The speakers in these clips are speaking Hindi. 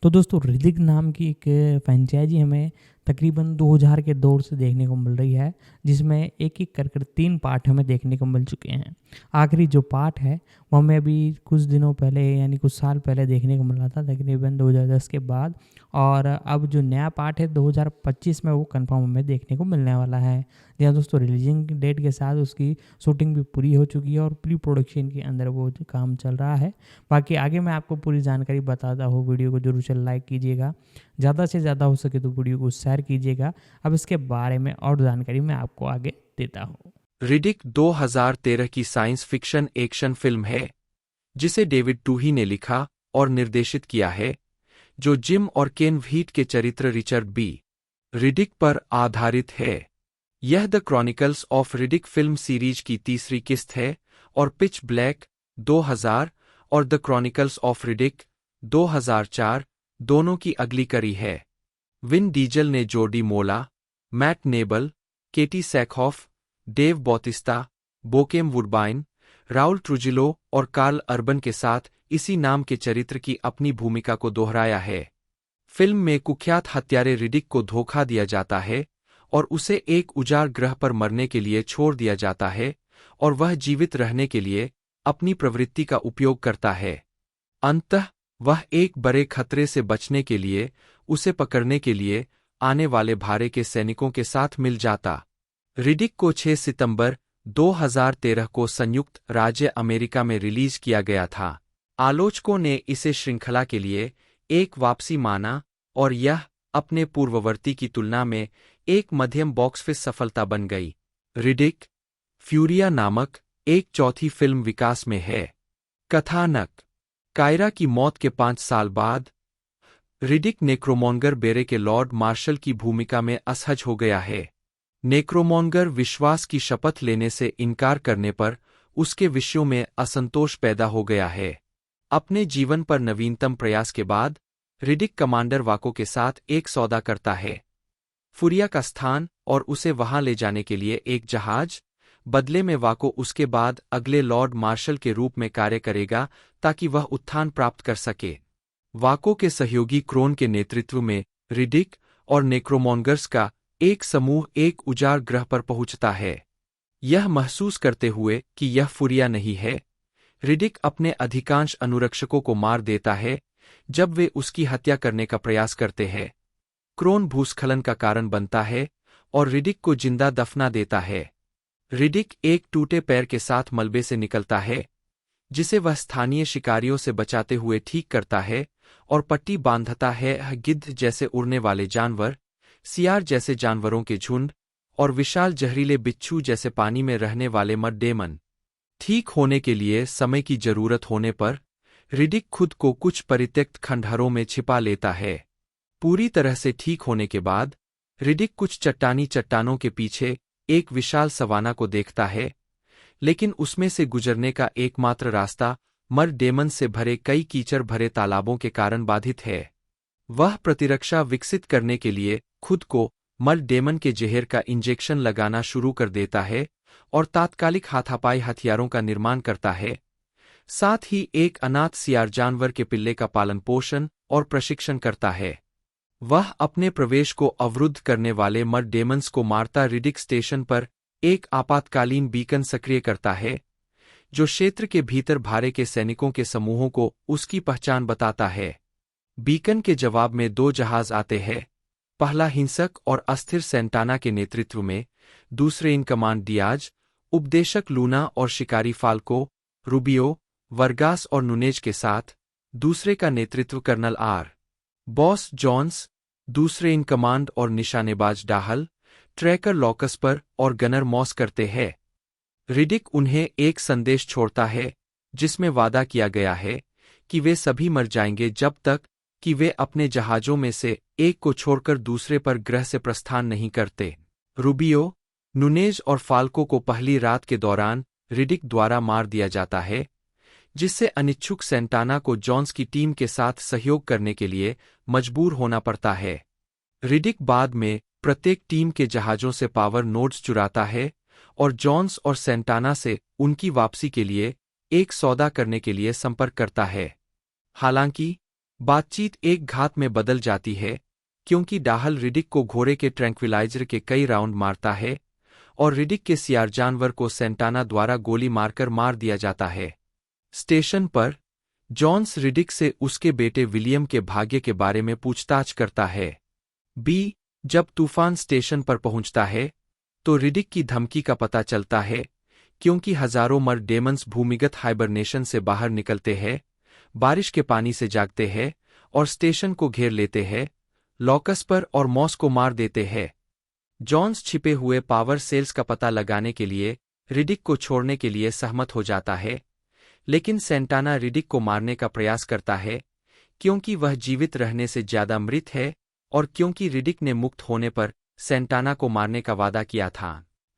तो दोस्तों ऋतिक नाम की एक फ्रेंचाइजी हमें तकरीबन 2000 के दौर से देखने को मिल रही है, जिसमें एक-एक कर 3 पार्ट हमें देखने को मिल चुके हैं। आखिरी जो पार्ट है, वो हमें अभी कुछ दिनों पहले यानी कुछ साल पहले देखने को मिला था, तकरीबन 2010 के बाद। और अब जो नया पार्ट है 2025 में वो कन्फर्म हमें देखने को मिलने वाला है। जी हाँ दोस्तों, रिलीजिंग डेट के साथ उसकी शूटिंग भी पूरी हो चुकी है और प्री प्रोडक्शन के अंदर वो काम चल रहा है। बाकी आगे मैं आपको पूरी जानकारी बताता हूँ, वीडियो को ज़रूर से लाइक कीजिएगा, ज़्यादा से ज़्यादा हो सके तो वीडियो को शेयर कीजिएगा। अब इसके बारे में और जानकारी मैं आपको आगे देता हूँ। रिडिक 2013 की साइंस फिक्शन एक्शन फिल्म है, जिसे डेविड टूही ने लिखा और निर्देशित किया है, जो जिम और केन व्हीट के चरित्र रिचर्ड बी. रिडिक पर आधारित है। यह the Chronicles of Riddick film series की तीसरी किस्त है और पिच ब्लैक 2000 और द क्रॉनिकल्स ऑफ रिडिक 2004 दोनों की अगली कड़ी है। विन डीजल ने जोडी मोला, मैट नेबल, केटी सैकहॉफ, डेव बॉटिस्टा, बोकेम वुडबाइन, राउल ट्रुजिलो और कार्ल अर्बन के साथ इसी नाम के चरित्र की अपनी भूमिका को दोहराया है। फिल्म में कुख्यात हत्यारे रिडिक को धोखा दिया जाता है और उसे एक उजाड़ ग्रह पर मरने के लिए छोड़ दिया जाता है और वह जीवित रहने के लिए अपनी प्रवृत्ति का उपयोग करता है। अंततः वह एक बड़े खतरे से बचने के लिए उसे पकड़ने के लिए आने वाले भारे के सैनिकों के साथ मिल जाता। रिडिक को 6 सितंबर 2013 को संयुक्त राज्य अमेरिका में रिलीज किया गया था। आलोचकों ने इसे श्रृंखला के लिए एक वापसी माना और यह अपने पूर्ववर्ती की तुलना में एक मध्यम बॉक्स ऑफिस सफलता बन गई। रिडिक फ्यूरिया नामक एक चौथी फिल्म विकास में है। कथानक कायरा की मौत के 5 साल बाद रिडिक नेक्रोमोंगर बेरे के लॉर्ड मार्शल की भूमिका में असहज हो गया है। नेक्रोमोंगर विश्वास की शपथ लेने से इनकार करने पर उसके विषयों में असंतोष पैदा हो गया है। अपने जीवन पर नवीनतम प्रयास के बाद रिडिक कमांडर वाको के साथ एक सौदा करता है, फुरिया का स्थान और उसे वहां ले जाने के लिए एक जहाज। बदले में वाको उसके बाद अगले लॉर्ड मार्शल के रूप में कार्य करेगा ताकि वह उत्थान प्राप्त कर सके। वाको के सहयोगी क्रोन के नेतृत्व में रिडिक और नेक्रोमोंगर्स का एक समूह एक उजाड़ ग्रह पर पहुंचता है। यह महसूस करते हुए कि यह फुरिया नहीं है, रिडिक अपने अधिकांश अनुरक्षकों को मार देता है जब वे उसकी हत्या करने का प्रयास करते हैं। क्रोन भूस्खलन का कारण बनता है और रिडिक को जिंदा दफना देता है। रिडिक एक टूटे पैर के साथ मलबे से निकलता है, जिसे वह स्थानीय शिकारियों से बचाते हुए ठीक करता है और पट्टी बांधता है। गिद्ध जैसे उड़ने वाले जानवर, सियार जैसे जानवरों के झुंड और विशाल जहरीले बिच्छू जैसे पानी में रहने वाले मड डेमन। ठीक होने के लिए समय की जरूरत होने पर रिडिक खुद को कुछ परित्यक्त खंडहरों में छिपा लेता है। पूरी तरह से ठीक होने के बाद रिडिक कुछ चट्टानों के पीछे एक विशाल सवाना को देखता है, लेकिन उसमें से गुजरने का एकमात्र रास्ता मर डेमन से भरे कई कीचड़ भरे तालाबों के कारण बाधित है। वह प्रतिरक्षा विकसित करने के लिए खुद को मर डेमन के जहर का इंजेक्शन लगाना शुरू कर देता है और तात्कालिक हाथापाई हथियारों का निर्माण करता है। साथ ही एक अनाथ सियार जानवर के पिल्ले का पालन पोषण और प्रशिक्षण करता है। वह अपने प्रवेश को अवरुद्ध करने वाले मर डेमन्स को मारता रिडिक स्टेशन पर एक आपातकालीन बीकन सक्रिय करता है, जो क्षेत्र के भीतर भारे के सैनिकों के समूहों को उसकी पहचान बताता है। बीकन के जवाब में 2 जहाज आते हैं, पहला हिंसक और अस्थिर सेंटाना के नेतृत्व में, दूसरे इन कमांड डियाज, उपदेशक लूना और शिकारी फाल्को, रूबियो, वर्गास और नुनेज के साथ। दूसरे का नेतृत्व कर्नल आर. बॉस जॉन्स, दूसरे इन कमांड और निशानेबाज डाहल, ट्रैकर लॉकस्पर और गनर मॉस करते हैं। रिडिक उन्हें एक संदेश छोड़ता है जिसमें वादा किया गया है कि वे सभी मर जाएंगे जब तक कि वे अपने जहाजों में से एक को छोड़कर दूसरे पर ग्रह से प्रस्थान नहीं करते। रूबियो, नुनेज और फाल्को को पहली रात के दौरान रिडिक द्वारा मार दिया जाता है, जिससे अनिच्छुक सेंटाना को जॉन्स की टीम के साथ सहयोग करने के लिए मजबूर होना पड़ता है। रिडिक बाद में प्रत्येक टीम के जहाजों से पावर नोड्स चुराता है और जॉन्स और सेंटाना से उनकी वापसी के लिए एक सौदा करने के लिए संपर्क करता है। हालांकि बातचीत एक घात में बदल जाती है, क्योंकि डाहल रिडिक को घोड़े के ट्रैंक्विलाइजर के कई राउंड मारता है और रिडिक के सियार जानवर को सेंटाना द्वारा गोली मारकर मार दिया जाता है। स्टेशन पर जॉन्स रिडिक से उसके बेटे विलियम के भाग्य के बारे में पूछताछ करता है। जब तूफान स्टेशन पर पहुंचता है तो रिडिक की धमकी का पता चलता है, क्योंकि हजारों मर डेमन्स भूमिगत हाइबरनेशन से बाहर निकलते हैं, बारिश के पानी से जागते हैं और स्टेशन को घेर लेते हैं, लॉकस्पर और मॉस को मार देते हैं। जॉन्स छिपे हुए पावर सेल्स का पता लगाने के लिए रिडिक को छोड़ने के लिए सहमत हो जाता है, लेकिन सेंटाना रिडिक को मारने का प्रयास करता है, क्योंकि वह जीवित रहने से ज्यादा मृत है और क्योंकि रिडिक ने मुक्त होने पर सेंटाना को मारने का वादा किया था।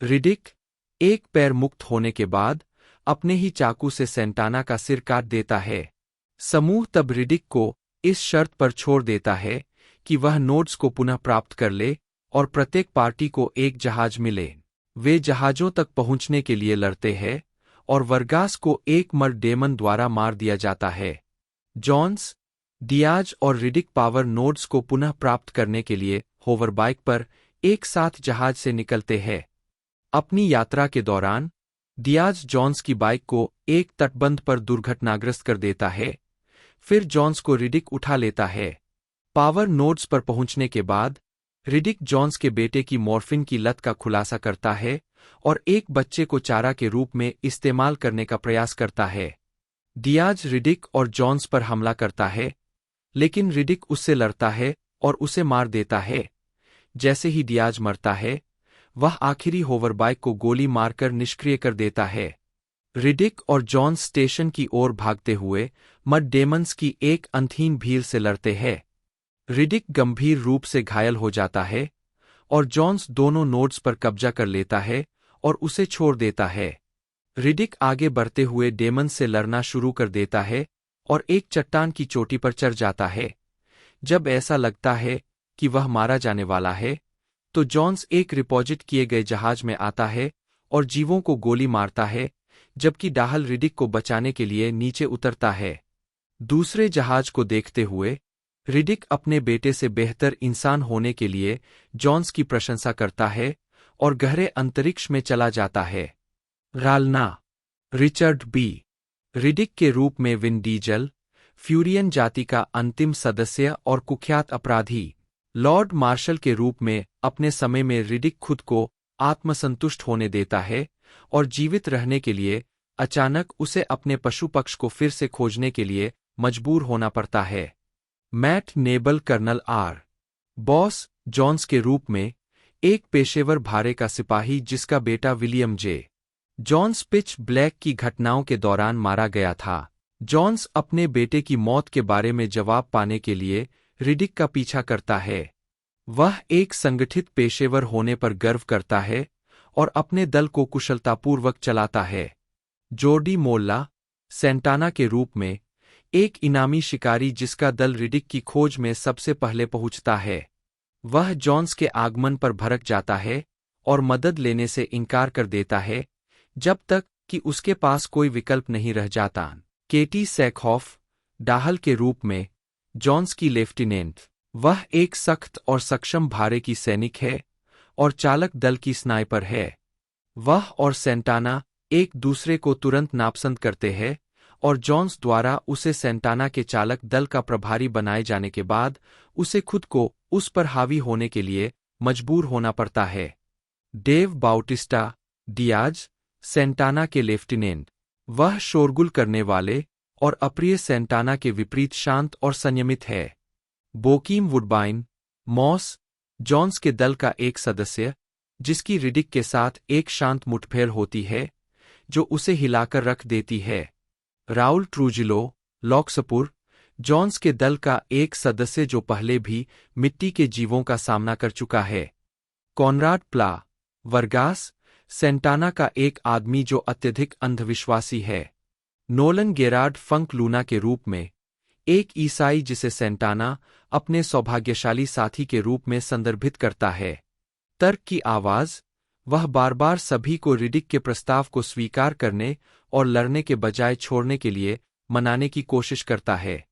रिडिक एक पैर मुक्त होने के बाद अपने ही चाकू से सेंटाना का सिर काट देता है। समूह तब रिडिक को इस शर्त पर छोड़ देता है कि वह नोड्स को पुनः प्राप्त कर ले और प्रत्येक पार्टी को एक जहाज मिले। वे जहाजों तक पहुंचने के लिए लड़ते हैं और वर्गास को एक मर डेमन द्वारा मार दिया जाता है। जॉन्स, डियाज और रिडिक पावर नोड्स को पुनः प्राप्त करने के लिए होवरबाइक पर एक साथ जहाज से निकलते हैं। अपनी यात्रा के दौरान डियाज जॉन्स की बाइक को एक तटबंध पर दुर्घटनाग्रस्त कर देता है। फिर जॉन्स को रिडिक उठा लेता है। पावर नोड्स पर पहुंचने के बाद रिडिक जॉन्स के बेटे की मॉर्फिन की लत का खुलासा करता है और एक बच्चे को चारा के रूप में इस्तेमाल करने का प्रयास करता है। डियाज रिडिक और जॉन्स पर हमला करता है, लेकिन रिडिक उससे लड़ता है और उसे मार देता है। जैसे ही डियाज मरता है, वह आखिरी होवरबाइक को गोली मारकर निष्क्रिय कर देता है। रिडिक और जॉन्स स्टेशन की ओर भागते हुए मड डेमन्स की एक अंतहीन भीड़ से लड़ते हैं। रिडिक गंभीर रूप से घायल हो जाता है और जॉन्स दोनों नोड्स पर कब्जा कर लेता है और उसे छोड़ देता है। रिडिक आगे बढ़ते हुए डेमन से लड़ना शुरू कर देता है और एक चट्टान की चोटी पर चढ़ जाता है। जब ऐसा लगता है कि वह मारा जाने वाला है, तो जॉन्स एक डिपॉजिट किए गए जहाज में आता है और जीवों को गोली मारता है, जबकि डाहल रिडिक को बचाने के लिए नीचे उतरता है। दूसरे जहाज को देखते हुए रिडिक अपने बेटे से बेहतर इंसान होने के लिए जॉन्स की प्रशंसा करता है और गहरे अंतरिक्ष में चला जाता है। रालना, रिचर्ड बी। रिडिक के रूप में विन डीजल, फ्यूरियन जाति का अंतिम सदस्य और कुख्यात अपराधी, लॉर्ड मार्शल के रूप में अपने समय में रिडिक खुद को आत्मसंतुष्ट होने देता है और जीवित रहने के लिए अचानक उसे अपने पशु पक्ष को फिर से खोजने के लिए मजबूर होना पड़ता है। Matt Nable colonel R. Boss Johns के रूप में एक पेशेवर भारे का सिपाही जिसका बेटा William J Johns pitch black की घटनाओं के दौरान मारा गया था। जॉन्स अपने बेटे की मौत के बारे में जवाब पाने के लिए रिडिक का पीछा करता है। वह एक संगठित पेशेवर होने पर गर्व करता है और अपने दल को कुशलतापूर्वक चलाता है। जोर्डी मोल्ला, सेंटाना के रूप में एक इनामी शिकारी जिसका दल रिडिक की खोज में सबसे पहले पहुंचता है। वह जॉन्स के आगमन पर भड़क जाता है और मदद लेने से इनकार कर देता है, जब तक कि उसके पास कोई विकल्प नहीं रह जाता। केटी सैकहॉफ, डाहल के रूप में जॉन्स की लेफ्टिनेंट, वह एक सख्त और सक्षम भारे की सैनिक है और चालक दल की स्नाइपर है। वह और सेंटाना एक दूसरे को तुरंत नापसंद करते हैं और जॉन्स द्वारा उसे सेंटाना के चालक दल का प्रभारी बनाए जाने के बाद उसे खुद को उस पर हावी होने के लिए मजबूर होना पड़ता है। डेव बाउटिस्टा, डियाज, सेंटाना के लेफ्टिनेंट, वह शोरगुल करने वाले और अप्रिय सेंटाना के विपरीत शांत और संयमित है। बोकीम वुडबाइन, मॉस, जॉन्स के दल का एक सदस्य, जिसकी रिडिक के साथ एक शांत मुठभेड़ होती है जो उसे हिलाकर रख देती है। राउल ट्रूजिलो, लॉक्सपुर, जॉन्स के दल का एक सदस्य जो पहले भी मिट्टी के जीवों का सामना कर चुका है। कॉनराड प्ला, वर्गास, सेंटाना का एक आदमी जो अत्यधिक अंधविश्वासी है। नोलन गेरार्ड फंक लूना के रूप में एक ईसाई जिसे सेंटाना अपने सौभाग्यशाली साथी के रूप में संदर्भित करता है। तर्क की आवाज, वह बार बार सभी को रिडिक के प्रस्ताव को स्वीकार करने और लड़ने के बजाय छोड़ने के लिए मनाने की कोशिश करता है।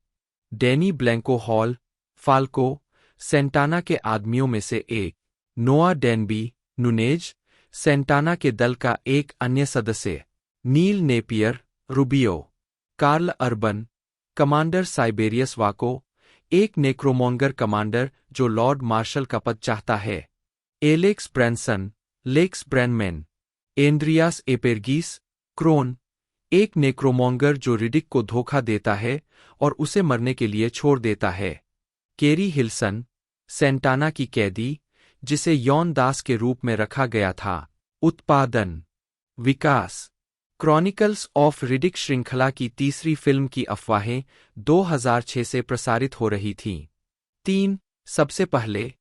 डैनी ब्लैंको हॉल, फाल्को, सेंटाना के आदमियों में से एक। नोआ डेनबी, नुनेज, सेंटाना के दल का एक अन्य सदस्य। Neal Napier, Rubio, Karl Urban, commander Siberius Vaako, एक नेक्रोमोंगर कमांडर जो लॉर्ड मार्शल का पद चाहता है। Alex Branson, Lex Branman, Andreas Apergis, Krone, एक नेक्रोमोंगर जो रिडिक को धोखा देता है और उसे मरने के लिए छोड़ देता है। केरी हिल्सन, सेंटाना की कैदी, जिसे यौन दास के रूप में रखा गया था। उत्पादन, विकास, क्रॉनिकल्स ऑफ रिडिक श्रृंखला की तीसरी फिल्म की अफवाहें 2006 से प्रसारित हो रही थीं। 3. सबसे पहले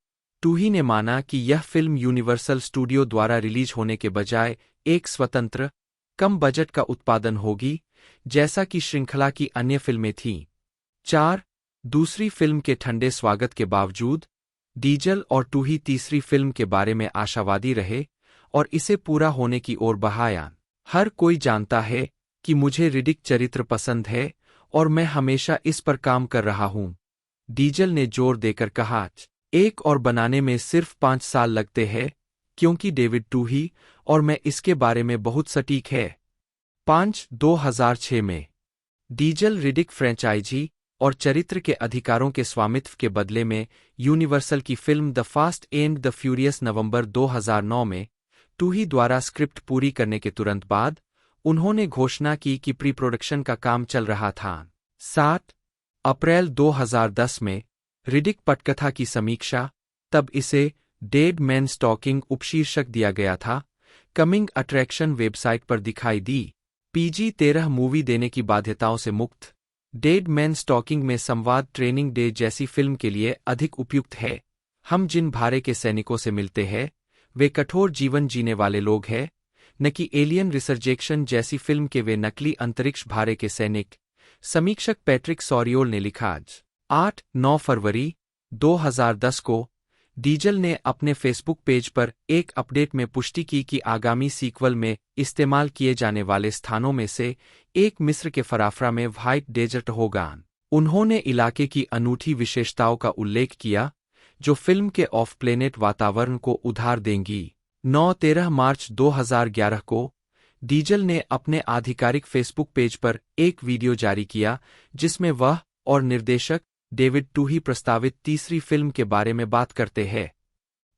टूही ने माना कि यह फिल्म यूनिवर्सल स्टूडियो द्वारा रिलीज होने के बजाय एक स्वतंत्र, कम बजट का उत्पादन होगी, जैसा कि श्रृंखला की अन्य फिल्में थीं। 4. दूसरी फिल्म के ठंडे स्वागत के बावजूद डीजल और टूही तीसरी फिल्म के बारे में आशावादी रहे और इसे पूरा होने की ओर बढ़ाया। हर कोई जानता है कि मुझे रिडिक चरित्र पसंद है और मैं हमेशा इस पर काम कर रहा हूं, डीजल ने जोर देकर कहा। एक और बनाने में सिर्फ 5 साल लगते हैं क्योंकि डेविड टूही और मैं इसके बारे में बहुत सटीक है। 2006 में डीजल रिडिक फ्रेंचाइजी और चरित्र के अधिकारों के स्वामित्व के बदले में यूनिवर्सल की film the fast and the furious नवंबर 2009 में टूही द्वारा स्क्रिप्ट पूरी करने के तुरंत बाद उन्होंने घोषणा की कि प्री प्रोडक्शन का काम चल रहा था। 7 अप्रैल 2010 में रिडिक पटकथा की समीक्षा, तब इसे डेड मैन स्टॉकिंग उपशीर्षक दिया गया था, कमिंग अट्रैक्शन वेबसाइट पर दिखाई दी। PG-13 मूवी देने की बाध्यताओं से मुक्त, डेड मैन स्टॉकिंग में संवाद ट्रेनिंग डे जैसी फिल्म के लिए अधिक उपयुक्त है। हम जिन भारे के सैनिकों से मिलते हैं वे कठोर जीवन जीने वाले लोग हैं, न कि एलियन रिसर्जेक्शन जैसी फिल्म के वे नकली अंतरिक्ष भारे के सैनिक, समीक्षक पैट्रिक सॉरियोल ने लिखा। 8-9 फरवरी 2010 को डीजल ने अपने फेसबुक पेज पर एक अपडेट में पुष्टि की कि आगामी सीक्वल में इस्तेमाल किए जाने वाले स्थानों में से एक मिस्र के फराफरा में व्हाइट डेजर्ट होगा। उन्होंने इलाके की अनूठी विशेषताओं का उल्लेख किया जो फिल्म के ऑफ प्लेनेट वातावरण को उधार देंगी। 9-13 मार्च 2011 को डीजल ने अपने आधिकारिक फेसबुक पेज पर एक वीडियो जारी किया जिसमें वह और निर्देशक डेविड टूही प्रस्तावित तीसरी फिल्म के बारे में बात करते हैं।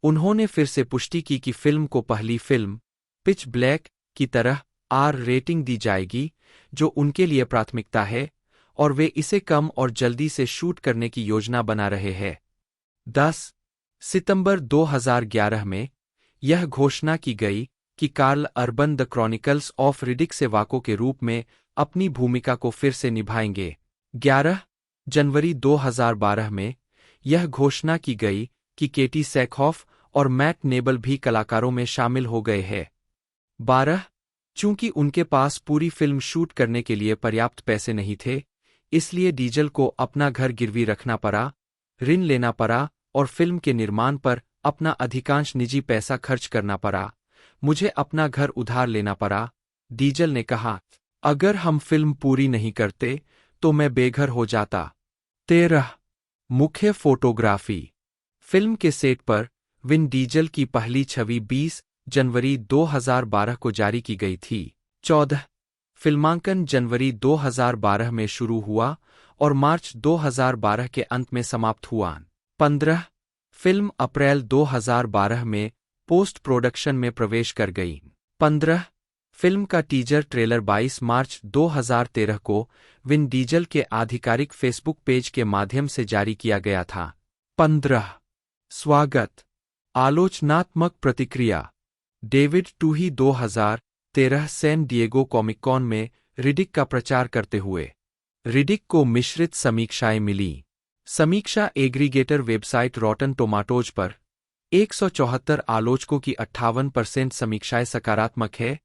उन्होंने फिर से पुष्टि की कि फिल्म को पहली फिल्म पिच ब्लैक की तरह R रेटिंग दी जाएगी जो उनके लिए प्राथमिकता है और वे इसे कम और जल्दी से शूट करने की योजना बना रहे हैं। 10 सितंबर 2011 में यह घोषणा की गई कि Karl Urban the Chronicles of Riddick से वाको के रूप में अपनी भूमिका को फिर से निभाएंगे। 11 जनवरी 2012 में यह घोषणा की गई कि केटी सैकहॉफ और मैट नेबल भी कलाकारों में शामिल हो गए हैं। 12 चूंकि उनके पास पूरी फिल्म शूट करने के लिए पर्याप्त पैसे नहीं थे, इसलिए डीजल को अपना घर गिरवी रखना पड़ा, ऋण लेना पड़ा और फिल्म के निर्माण पर अपना अधिकांश निजी पैसा खर्च करना पड़ा। मुझे अपना घर उधार लेना पड़ा, डीजल ने कहा। अगर हम फिल्म पूरी नहीं करते तो मैं बेघर हो जाता। 13 मुख्य फोटोग्राफी। फिल्म के सेट पर विन डीजल की पहली छवि 20 जनवरी 2012 को जारी की गई थी। 14 फिल्मांकन जनवरी 2012 में शुरू हुआ और मार्च 2012 के अंत में समाप्त हुआ। 15 फिल्म अप्रैल 2012 में पोस्ट प्रोडक्शन में प्रवेश कर गई। 15 फिल्म का टीजर ट्रेलर 22 मार्च 2013 को विन डीजल के आधिकारिक फेसबुक पेज के माध्यम से जारी किया गया था। 15 स्वागत। आलोचनात्मक प्रतिक्रिया। David Twohy 2013 San Diego Comic Con में रिडिक का प्रचार करते हुए। रिडिक को मिश्रित समीक्षाएं मिली। समीक्षा एग्रीगेटर वेबसाइट रॉटन टोमाटोज पर 174 आलोचकों की 58% समीक्षाएं सकारात्मक है,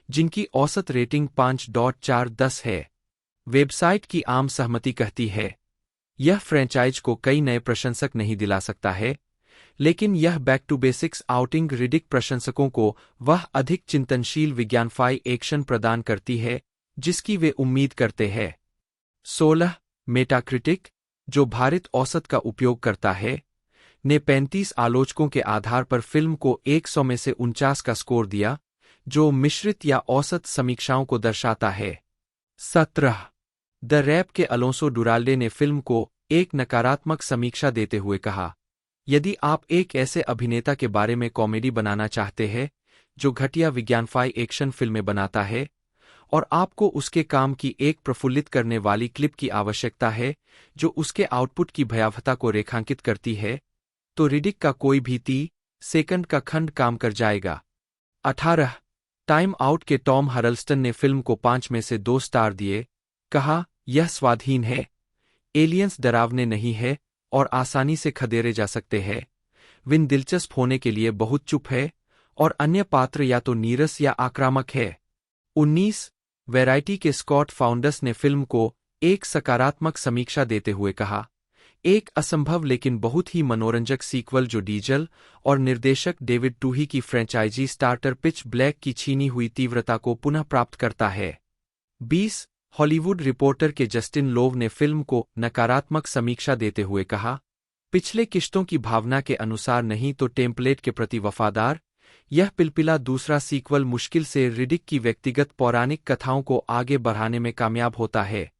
जिनकी औसत रेटिंग 5.4/10 है। वेबसाइट की आम सहमति कहती है, यह फ्रेंचाइज को कई नए प्रशंसक नहीं दिला सकता है, लेकिन यह back to basics outing Riddick प्रशंसकों को वह अधिक चिंतनशील विज्ञानफाई एक्शन प्रदान करती है जिसकी वे उम्मीद करते हैं। 16 मेटाक्रिटिक, जो भारित औसत का उपयोग करता है, ने 35 आलोचकों के आधार पर फिल्म को 100 में से 49 का स्कोर दिया, जो मिश्रित या औसत समीक्षाओं को दर्शाता है। 17 द रैप के अलोंसो डुराल्डे ने फिल्म को एक नकारात्मक समीक्षा देते हुए कहा, यदि आप एक ऐसे अभिनेता के बारे में कॉमेडी बनाना चाहते हैं जो घटिया विज्ञानफाई एक्शन फिल्में बनाता है और आपको उसके काम की एक प्रफुल्लित करने वाली क्लिप की आवश्यकता है जो उसके आउटपुट की भयावहता को रेखांकित करती है, तो रिडिक का कोई भी 30 सेकंड का खंड काम कर जाएगा। 18 टाइम आउट के टॉम हडल्स्टन ने फिल्म को 5 में से 2 स्टार दिए, कहा, यह स्वादहीन है, एलियंस डरावने नहीं है और आसानी से खदेड़े जा सकते हैं। विन दिलचस्प होने के लिए बहुत चुप है और अन्य पात्र या तो नीरस या आक्रामक है। 19 वैरायटी के स्कॉट फाउंडस ने फिल्म को एक सकारात्मक समीक्षा देते हुए कहा, एक असंभव लेकिन बहुत ही मनोरंजक सीक्वल जो डीजल और निर्देशक डेविड टूही की फ्रेंचाइजी स्टार्टर पिच ब्लैक की छीनी हुई तीव्रता को पुनः प्राप्त करता है। 20 हॉलीवुड रिपोर्टर के जस्टिन लोव ने फिल्म को नकारात्मक समीक्षा देते हुए कहा, पिछले किश्तों की भावना के अनुसार नहीं तो टेम्पलेट के प्रति वफादार, यह पिलपिला दूसरा सीक्वल मुश्किल से रिडिक की व्यक्तिगत पौराणिक कथाओं को आगे बढ़ाने में कामयाब होता है।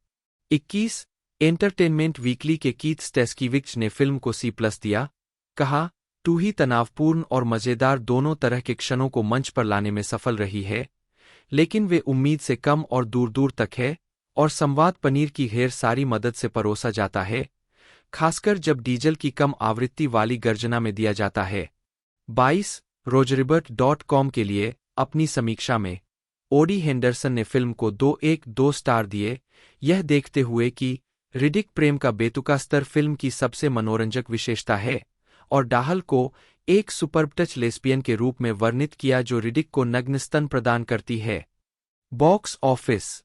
21 एंटरटेनमेंट वीकली के कीथ स्टेस्कीविच ने फिल्म को C+ दिया, कहा, टूही तनावपूर्ण और मजेदार दोनों तरह के क्षणों को मंच पर लाने में सफल रही है, लेकिन वे उम्मीद से कम और दूर दूर तक है, और संवाद पनीर की ढेर सारी मदद से परोसा जाता है, खासकर जब डीजल की कम आवृत्ति वाली गर्जना में दिया जाता है। 22 रोजरिबर्ट.com के लिए अपनी समीक्षा में ओडी हेंडरसन ने फिल्म को 2.1 स्टार दिए, यह देखते हुए कि रिडिक प्रेम का बेतुका स्तर फिल्म की सबसे मनोरंजक विशेषता है, और डाहल को एक सुपर्ब टच लेस्बियन के रूप में वर्णित किया जो रिडिक को नग्न स्तन प्रदान करती है। बॉक्स ऑफिस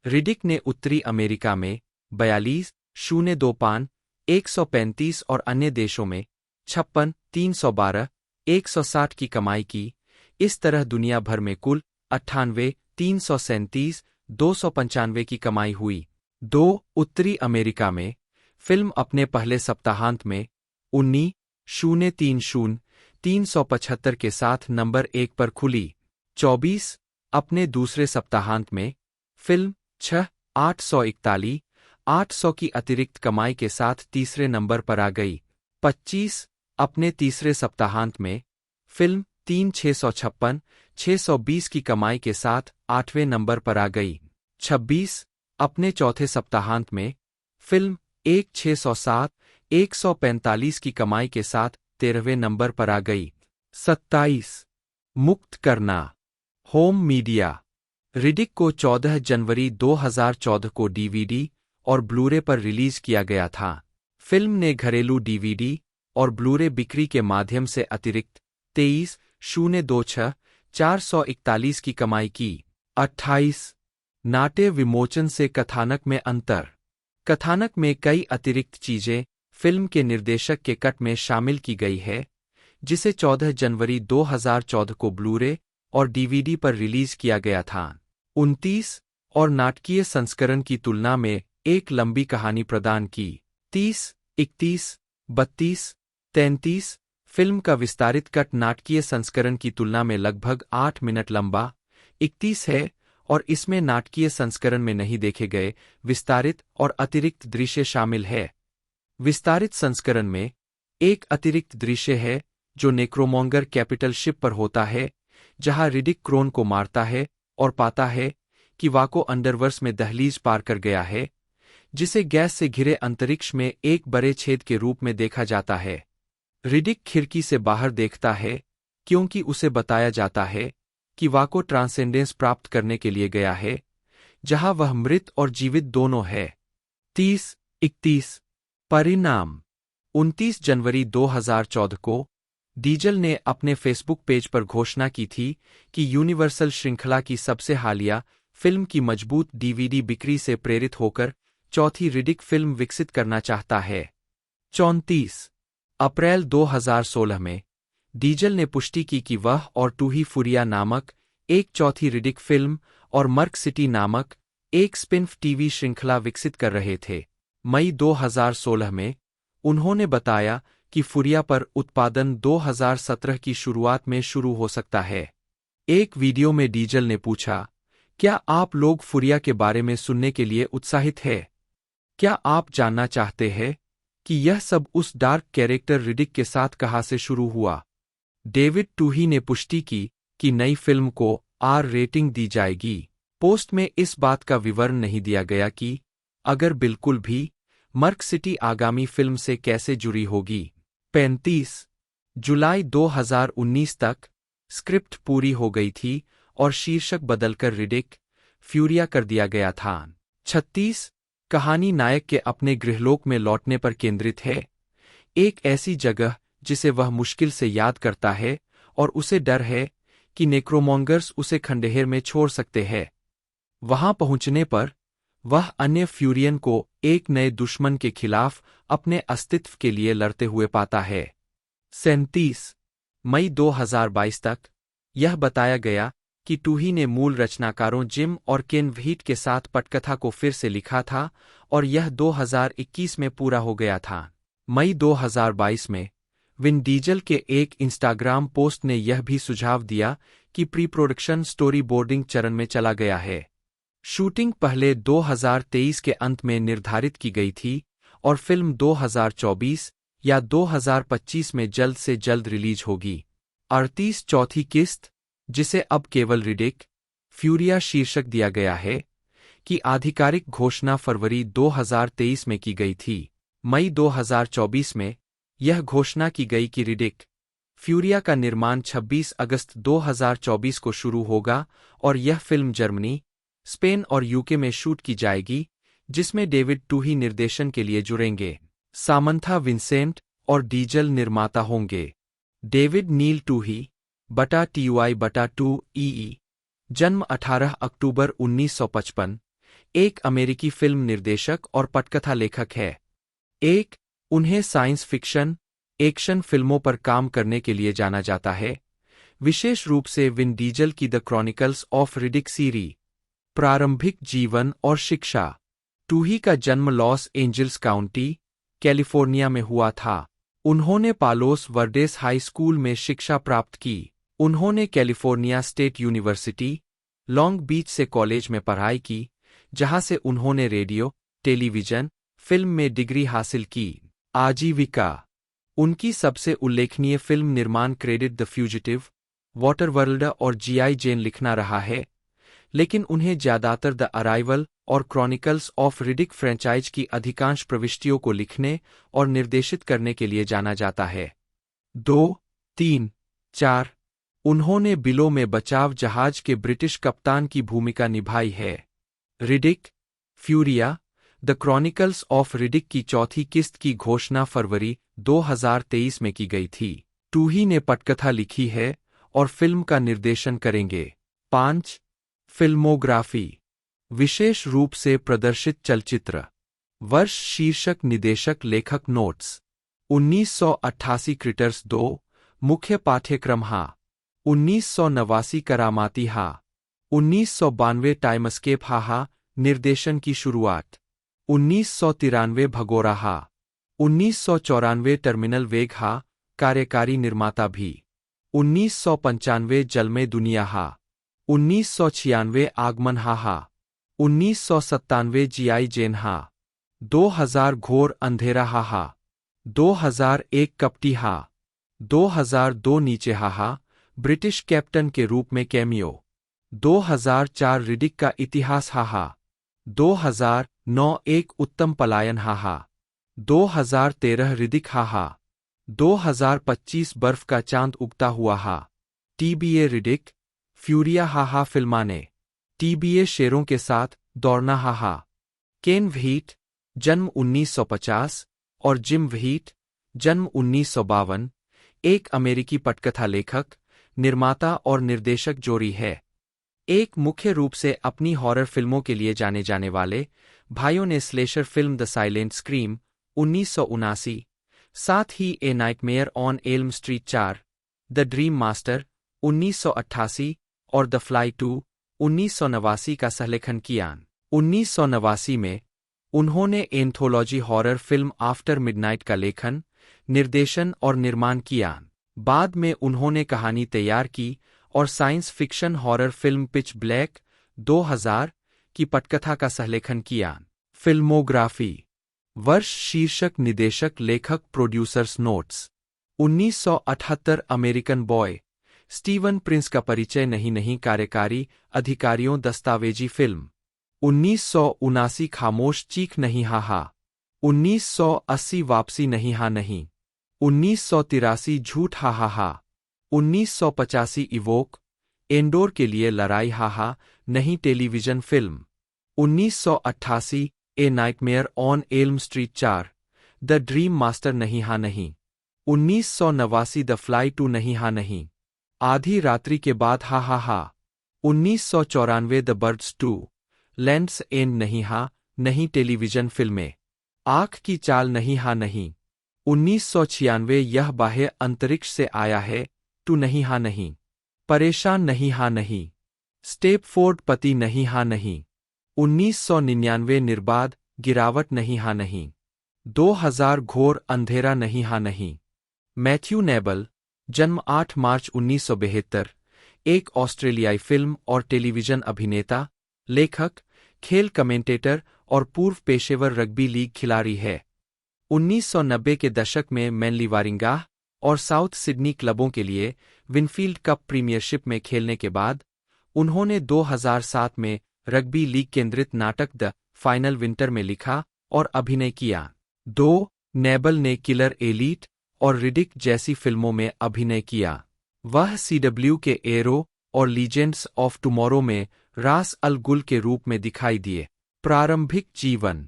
रिडिक ने उत्तरी अमेरिका में 42,025, 135 और अन्य देशों में 56, 312, 160 की कमाई की। इस तरह दुनिया भर में कुल 98, 337, 295 की कमाई हुई। 2 उत्तरी अमेरिका में फिल्म अपने पहले सप्ताहांत में 19,030, 375 के साथ नंबर 1 पर खुली। 24 अपने दूसरे सप्ताहांत में फिल्म 6,841, 800 की अतिरिक्त कमाई के साथ तीसरे नंबर पर आ गई। 25 अपने तीसरे सप्ताहांत में फिल्म 3,656, 620 की कमाई के साथ 8वें नंबर पर आ गई। 26 अपने चौथे सप्ताहांत में फिल्म 1,607, 145 की कमाई के साथ 13वें नंबर पर आ गई। 27 मुक्त करना होम मीडिया रिडिक को 14 जनवरी 2014 को डीवीडी और ब्लूरे पर रिलीज किया गया था। फिल्म ने घरेलू डीवीडी और ब्लूरे बिक्री के माध्यम से अतिरिक्त 23,026, 441 की कमाई की। 28 नाट्य विमोचन से कथानक में अंतर कथानक में कई अतिरिक्त चीजें फिल्म के निर्देशक के कट में शामिल की गई है, जिसे 14 जनवरी 2014 को ब्लूरे और डीवीडी पर रिलीज किया गया था। 29 और नाटकीय संस्करण की तुलना में एक लंबी कहानी प्रदान की। 30, 31, 32, 33 फिल्म का विस्तारित कट नाटकीय संस्करण की तुलना में लगभग 8 मिनट लंबा 31 है और इसमें नाटकीय संस्करण में नहीं देखे गए विस्तारित और अतिरिक्त दृश्य शामिल है। विस्तारित संस्करण में एक अतिरिक्त दृश्य है जो नेक्रोमोंगर कैपिटल शिप पर होता है, जहां रिडिक क्रोन को मारता है और पाता है कि वाको अंडरवर्स में दहलीज पार कर गया है, जिसे गैस से घिरे अंतरिक्ष में एक बड़े छेद के रूप में देखा जाता है। रिडिक खिड़की से बाहर देखता है क्योंकि उसे बताया जाता है कि वाको ट्रांसेंडेंस प्राप्त करने के लिए गया है, जहां वह मृत और जीवित दोनों है। 30, 31 परिणाम 29 जनवरी 2014 को डीजल ने अपने फेसबुक पेज पर घोषणा की थी कि यूनिवर्सल श्रृंखला की सबसे हालिया फिल्म की मजबूत डीवीडी बिक्री से प्रेरित होकर चौथी रिडिक फिल्म विकसित करना चाहता है। 34 अप्रैल 2016 में डीजल ने पुष्टि की कि वह और टूही फुरिया नामक एक चौथी रिडिक फिल्म और मर्क सिटी नामक एक स्पिन-ऑफ टीवी श्रृंखला विकसित कर रहे थे। मई 2016 में उन्होंने बताया कि फुरिया पर उत्पादन 2017 की शुरुआत में शुरू हो सकता है। एक वीडियो में डीजल ने पूछा, क्या आप लोग फुरिया के बारे में सुनने के लिए उत्साहित हैं? क्या आप जानना चाहते हैं कि यह सब उस डार्क कैरेक्टर रिडिक के साथ कहां से शुरू हुआ? डेविड टूही ने पुष्टि की कि नई फिल्म को आर रेटिंग दी जाएगी। पोस्ट में इस बात का विवरण नहीं दिया गया कि अगर बिल्कुल भी, मर्क सिटी आगामी फिल्म से कैसे जुड़ी होगी। 35 जुलाई 2019 तक स्क्रिप्ट पूरी हो गई थी और शीर्षक बदलकर रिडिक फ्यूरिया कर दिया गया था। 36 कहानी नायक के अपने गृहलोक में लौटने पर केंद्रित है, एक ऐसी जगह जिसे वह मुश्किल से याद करता है और उसे डर है कि नेक्रोमोंगर्स उसे खंडहर में छोड़ सकते हैं। वहां पहुंचने पर वह अन्य फ्यूरियन को एक नए दुश्मन के खिलाफ अपने अस्तित्व के लिए लड़ते हुए पाता है। 37 मई 2022 तक यह बताया गया कि टूही ने मूल रचनाकारों जिम और केन व्हीट के साथ पटकथा को फिर से लिखा था और यह 2021 में पूरा हो गया था। मई 2022 में विन डीजल के एक इंस्टाग्राम पोस्ट ने यह भी सुझाव दिया कि प्री प्रोडक्शन स्टोरी बोर्डिंग चरण में चला गया है। शूटिंग पहले 2023 के अंत में निर्धारित की गई थी और फिल्म 2024 या 2025 में जल्द से जल्द रिलीज होगी। 38 चौथी किस्त, जिसे अब केवल रिडिक फ्यूरिया शीर्षक दिया गया है, की आधिकारिक घोषणा फरवरी 2023 में की गई थी। मई 2024 में यह घोषणा की गई कि रिडिक फ्यूरिया का निर्माण 26 अगस्त 2024 को शुरू होगा और यह फिल्म जर्मनी, स्पेन और यूके में शूट की जाएगी, जिसमें डेविड टूही निर्देशन के लिए जुड़ेंगे। सामंथा विंसेंट और डीजल निर्माता होंगे। डेविड नील टूही बटा TUI बटा 2EE, जन्म 18 अक्टूबर 1955, एक अमेरिकी फिल्म निर्देशक और पटकथा लेखक है। उन्हें साइंस फिक्शन, एक्शन फिल्मों पर काम करने के लिए जाना जाता है, विशेष रूप से विन डीजल की the Chronicles of Riddick series. प्रारंभिक जीवन और शिक्षा। टूही का जन्म लॉस एंजल्स काउंटी, कैलिफोर्निया में हुआ था। उन्होंने पालोस वर्डेस हाई स्कूल में शिक्षा प्राप्त की। उन्होंने California state university, Long Beach से कॉलेज में पढ़ाई की, जहां से उन्होंने रेडियो, टेलीविजन, फिल्म में डिग्री हासिल की। आजीविका। उनकी सबसे उल्लेखनीय फिल्म निर्माण क्रेडिट द फ्यूजिटिव, वाटरवर्ल्ड और GI जेन लिखना रहा है, लेकिन उन्हें ज्यादातर द अराइवल और क्रॉनिकल्स ऑफ रिडिक फ्रेंचाइज की अधिकांश प्रविष्टियों को लिखने और निर्देशित करने के लिए जाना जाता है। 2, 3, 4 उन्होंने बिलो में बचाव जहाज के ब्रिटिश कप्तान की भूमिका निभाई है। Riddick Furya the Chronicles of Riddick की चौथी किस्त की घोषणा फरवरी 2023 में की गई थी। टूही ने पटकथा लिखी है और फिल्म का निर्देशन करेंगे। 5 फिल्मोग्राफी। विशेष रूप से प्रदर्शित चलचित्र। वर्ष, शीर्षक, निदेशक, लेखक, नोट्स। 1988 क्रिटर्स 2, मुख्य पाठ्यक्रम। 1989 करामाती। 1992 टाइमस्केप। निर्देशन की शुरुआत। 1993 भगोरा। 1994 टर्मिनल वेग। कार्यकारी निर्माता भी। 1995 जलमे दुनिया। 1996 आगमन। 1997 GI जेन। 2000 घोर अंधेरा। 2001 कपटी। 2002 नीचे। ब्रिटिश कैप्टन के रूप में कैमियो। 2004 रिडिक का इतिहास। 2009 एक उत्तम पलायन। 2013 रिडिक। 2025 बर्फ का चांद उगता हुआ। TBA Riddick Furya. फिल्माने। TBA शेरों के साथ दौड़ना। केन व्हीट, जन्म 1950 और जिम व्हीट, जन्म 1952, एक अमेरिकी पटकथा लेखक, निर्माता और निर्देशक जोड़ी है। एक मुख्य रूप से अपनी हॉरर फिल्मों के लिए जाने जाने वाले भाइयों ने slasher film the silent scream 1979, साथ ही a nightmare on Elm Street 4, the dream master 1988 और द फ्लाई 2 1989 का सहलेखन किया। 1989 में उन्होंने anthology horror film after midnight का लेखन, निर्देशन और निर्माण किया। बाद में उन्होंने कहानी तैयार की और science fiction horror film pitch black 2000 की पटकथा का सहलेखन किया। फिल्मोग्राफी। वर्ष, शीर्षक, निदेशक, लेखक, producers notes. 1978 American boy, Steven Prince का परिचय नहीं कार्यकारी अधिकारियों दस्तावेजी फिल्म। 1979 खामोश चीख नहीं। 1980 वापसी नहीं। 1983 झूठ। 1985 इवोक, एंडोर के लिए लड़ाई। नहीं television film. 1988 A nightmare on Elm Street 4, the dream master. नहीं। 1989 द फ्लाई 2 नहीं। आधी रात्रि के बाद। 1994 द बर्ड्स 2, लैंड्स एंड नहीं हा नहीं टेलीविजन फिल्में। आँख की चाल नहीं हा नहीं। 1996 यह बाह्य अंतरिक्ष से आया है, टू नहीं हा नहीं। परेशान नहीं हा नहीं। स्टेपफोर्ड पति नहीं हा नहीं। 1999 निर्बाध गिरावट नहीं हा नहीं। 2000 घोर अंधेरा नहीं हा नहीं। मैथ्यू नेबल, जन्म 8 मार्च 1972, एक ऑस्ट्रेलियाई फिल्म और टेलीविजन अभिनेता, लेखक, खेल कमेंटेटर और पूर्व पेशेवर रग्बी लीग खिलाड़ी है। 1990 के दशक में मैनली वारिंगाह और साउथ सिडनी क्लबों के लिए विनफील्ड कप प्रीमियरशिप में खेलने के बाद उन्होंने 2007 में रग्बी लीग केंद्रित नाटक द फाइनल विंटर में लिखा और अभिनय किया। 2. नेबल ने किलर एलीट और रिडिक जैसी फिल्मों में अभिनय किया। वह CW के एरो और लीजेंड्स ऑफ टुमारो में रास अल गुल के रूप में दिखाई दिए। प्रारंभिक जीवन।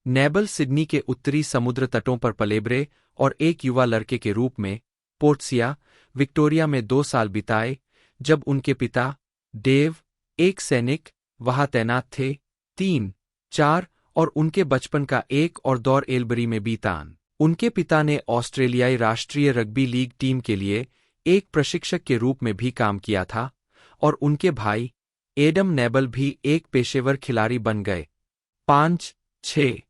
नेबल सिडनी के उत्तरी समुद्र तटों पर पलेबरे और एक युवा लड़के के रूप में पोर्ट्सिया, विक्टोरिया में 2 साल बिताए, जब उनके पिता, डेव, एक सैनिक, वहां तैनात थे। 3, 4 और उनके बचपन का एक और दौर एलबरी में बीता। उनके पिता ने ऑस्ट्रेलियाई राष्ट्रीय रग्बी लीग टीम के लिए एक प्रशिक्षक के रूप में भी काम किया था और उनके भाई, एडम नेबल भी एक पेशेवर खिलाड़ी बन गए। 5, 6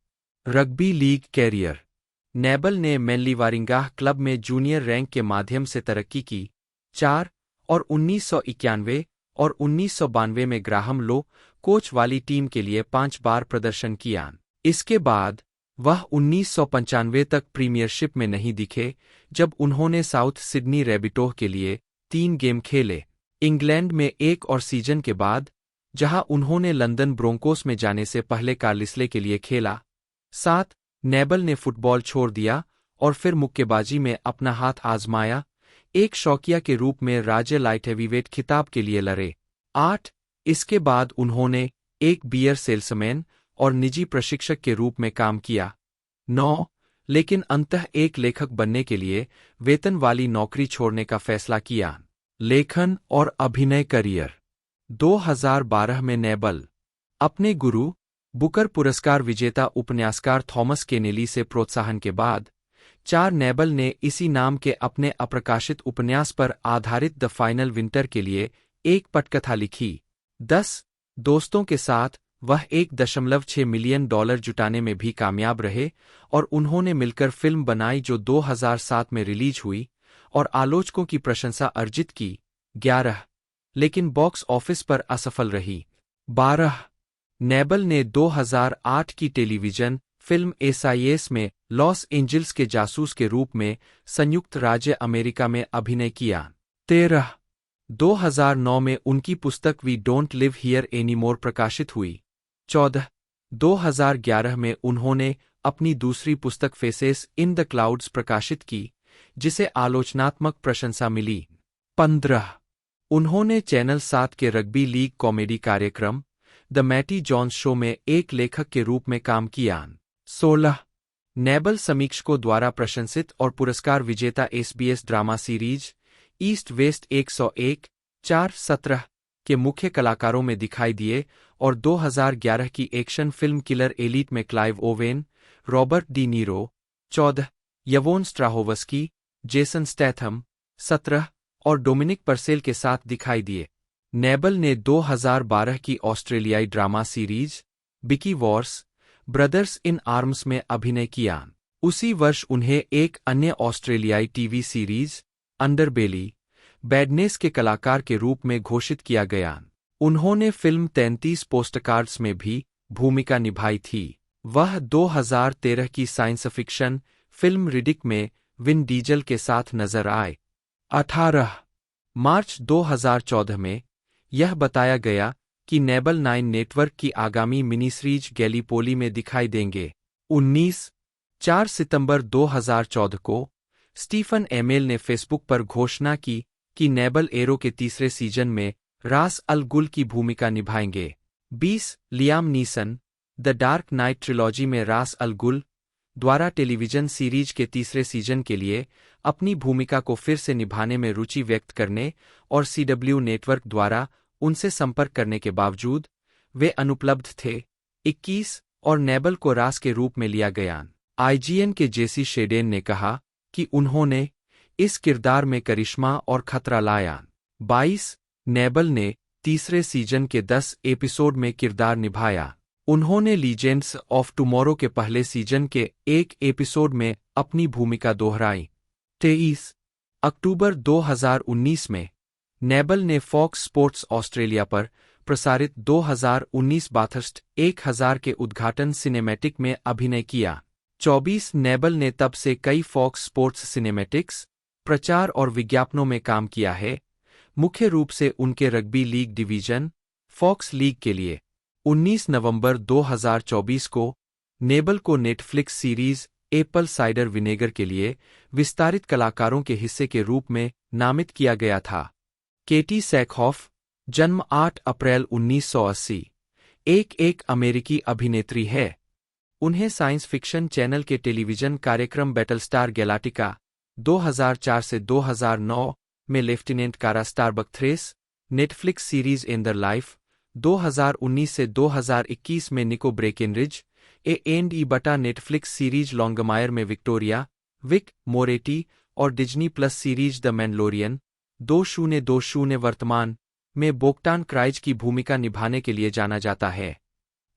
रग्बी लीग कैरियर। नेबल ने मैनली वारिंगाह क्लब में जूनियर रैंक के माध्यम से तरक्की की। 4 और 1991 और 1992 में ग्राहम लो कोच वाली टीम के लिए 5 बार प्रदर्शन किया। इसके बाद वह 1995 तक प्रीमियरशिप में नहीं दिखे, जब उन्होंने साउथ सिडनी रैबिटोह के लिए 3 गेम खेले। इंग्लैंड में एक और सीजन के बाद, जहां उन्होंने लंदन ब्रोंकोस में जाने से पहले कार्लिस्ले के लिए खेला। 7 नेबल ने फुटबॉल छोड़ दिया और फिर मुक्केबाजी में अपना हाथ आजमाया, एक शौकिया के रूप में राज्य लाइट हेवीवेट खिताब के लिए लड़े। 8 इसके बाद उन्होंने एक बियर सेल्समैन और निजी प्रशिक्षक के रूप में काम किया। 9 लेकिन अंततः एक लेखक बनने के लिए वेतन वाली नौकरी छोड़ने का फैसला किया। लेखन और अभिनय करियर। 2012 में नेबल अपने गुरु, बुकर पुरस्कार विजेता उपन्यासकार थॉमस केनेली से प्रोत्साहन के बाद 4 नेबल ने इसी नाम के अपने अप्रकाशित उपन्यास पर आधारित द फाइनल विंटर के लिए एक पटकथा लिखी। 10 दोस्तों के साथ वह $1.6 मिलियन जुटाने में भी कामयाब रहे और उन्होंने मिलकर फिल्म बनाई जो 2007 में रिलीज हुई और आलोचकों की प्रशंसा अर्जित की। 11 लेकिन बॉक्स ऑफिस पर असफल रही। 12 नेबल ने 2008 की टेलीविजन फिल्म SIS में लॉस एंजिल्स के जासूस के रूप में संयुक्त राज्य अमेरिका में अभिनय किया। 13 2009 में उनकी पुस्तक we don't live here anymore प्रकाशित हुई। 14 2011 में उन्होंने अपनी दूसरी पुस्तक फेसेस इन द क्लाउड्स प्रकाशित की, जिसे आलोचनात्मक प्रशंसा मिली। 15 उन्होंने चैनल 7 के रग्बी लीग कॉमेडी कार्यक्रम द मैटी जॉन्स शो में एक लेखक के रूप में काम किया। 16 नेबल समीक्षकों द्वारा प्रशंसित और पुरस्कार विजेता SBS drama series east west 101, 4-17 के मुख्य कलाकारों में दिखाई दिए और 2011 की एक्शन फिल्म किलर एलीट में Clive Owen, Robert De Niro, 14 Yvonne Strahovski, Jason Statham, 17 और डोमिनिक परसेल के साथ दिखाई दिए। नेबल ने 2012 की ऑस्ट्रेलियाई ड्रामा सीरीज बिकी वॉर्स, ब्रदर्स इन आर्म्स में अभिनय किया। उसी वर्ष उन्हें एक अन्य ऑस्ट्रेलियाई टीवी सीरीज अंडरबेली, बैडनेस के कलाकार के रूप में घोषित किया गया। उन्होंने फिल्म 33 पोस्टकार्ड्स में भी भूमिका निभाई थी। वह 2013 की साइंस फिक्शन फिल्म रिडिक में विन डीजल के साथ नजर आए। 18 मार्च 2014 में यह बताया गया कि नेबल 9 नेटवर्क की आगामी मिनी सीरीज गैलीपोली में दिखाई देंगे। 4 सितंबर 2014 को स्टीफन एमेल ने फेसबुक पर घोषणा की कि नेबल एरो के तीसरे सीजन में रास अल गुल की भूमिका निभाएंगे। 20 Liam Neeson the dark night trilogy में रास अल गुल द्वारा टेलीविजन सीरीज के तीसरे सीजन के लिए अपनी भूमिका को फिर से निभाने में रुचि व्यक्त करने और CW नेटवर्क द्वारा उनसे संपर्क करने के बावजूद वे अनुपलब्ध थे। 21 और नेबल को रास के रूप में लिया गया। आईजीएन के जेसी शेडेन ने कहा कि उन्होंने इस किरदार में करिश्मा और खतरा लाया। 22 नेबल ने तीसरे सीजन के 10 एपिसोड में किरदार निभाया। उन्होंने लीजेंड्स ऑफ टुमारो के पहले सीजन के एक एपिसोड में अपनी भूमिका दोहराई। 23 अक्टूबर 2019 में नेबल ने फॉक्स स्पोर्ट्स ऑस्ट्रेलिया पर प्रसारित 2019 बाथर्स्ट 1000 के उद्घाटन सिनेमैटिक में अभिनय किया। 24 नेबल ने तब से कई फॉक्स स्पोर्ट्स सिनेमैटिक्स, प्रचार और विज्ञापनों में काम किया है, मुख्य रूप से उनके rugby league division Fox League के लिए। 19 नवंबर 2024 को नेबल को Netflix series Apple Cider Vinegar के लिए विस्तारित कलाकारों के हिस्से के रूप में नामित किया गया था। केटी सैकहॉफ, जन्म 8 अप्रैल 1980, एक अमेरिकी अभिनेत्री है। उन्हें साइंस फिक्शन चैनल के टेलीविजन कार्यक्रम बैटलस्टार गैलाक्टिका 2004 से 2009 में lieutenant Kara Starbuck Thrace, Netflix series another life 2019 से 2021 में निको ब्रेकेनरिज ए बटा नेटफ्लिक्स सीरीज लॉन्गमायर में विक्टोरिया विक मोरेटी और Disney plus series the Mandalorian 2020 वर्तमान में बोक्टान क्राइज की भूमिका निभाने के लिए जाना जाता है।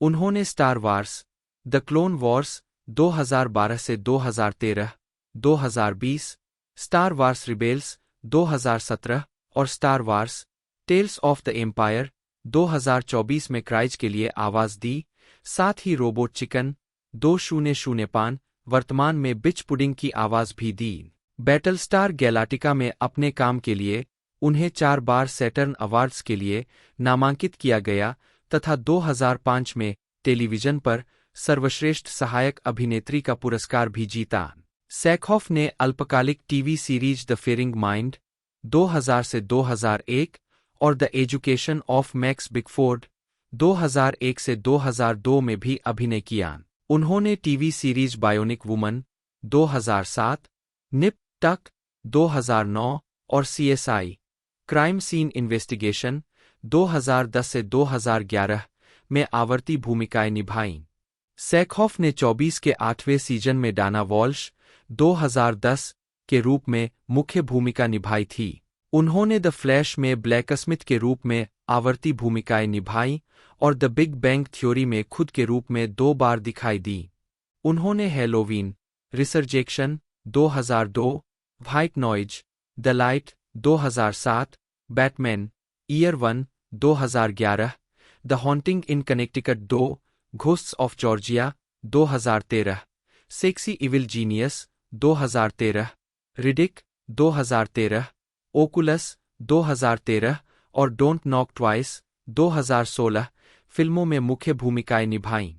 उन्होंने Star Wars the Clone Wars 2012 से 2013, 2020, स्टार वार्स रिबेल्स 2017 और Star Wars Tales of the Empire 2024 में क्राइज के लिए आवाज दी। साथ ही रोबोट चिकन 2005 वर्तमान में बिच पुडिंग की आवाज भी दी। बैटलस्टार गैलाक्टिका में अपने काम के लिए उन्हें 4 बार सैटर्न अवार्ड्स के लिए नामांकित किया गया तथा 2005 में टेलीविजन पर सर्वश्रेष्ठ सहायक अभिनेत्री का पुरस्कार भी जीता। सैकहॉफ ने अल्पकालिक TV series the Fearing Mind 2000 से 2001 और the Education of Max Bickford 2001 से 2002 में भी अभिनय किया। उन्होंने TV series Bionic Woman 2007, Nip Tuck 2009 और सीएसआई क्राइम सीन इन्वेस्टिगेशन 2010 से 2011 में आवर्ती भूमिकाएं निभाईं। सैकहॉफ ने 24 के 8वें सीजन में डाना वॉल्श 2010 के रूप में मुख्य भूमिका निभाई थी। उन्होंने द फ्लैश में ब्लैकस्मिथ के रूप में आवर्ती भूमिकाएं निभाई और द बिग बैंग थ्योरी में खुद के रूप में 2 बार दिखाई दी। उन्होंने Halloween Resurrection 2002, white noise the light 2007, Batman year 1 2011, the haunting in Connecticut 2, ghosts of Georgia 2013, sexy evil genius 2013, Riddick 2013, Oculus 2013 और डोंट नॉक ट्वाइस 2016 फिल्मों में मुख्य भूमिकाएं निभाईं।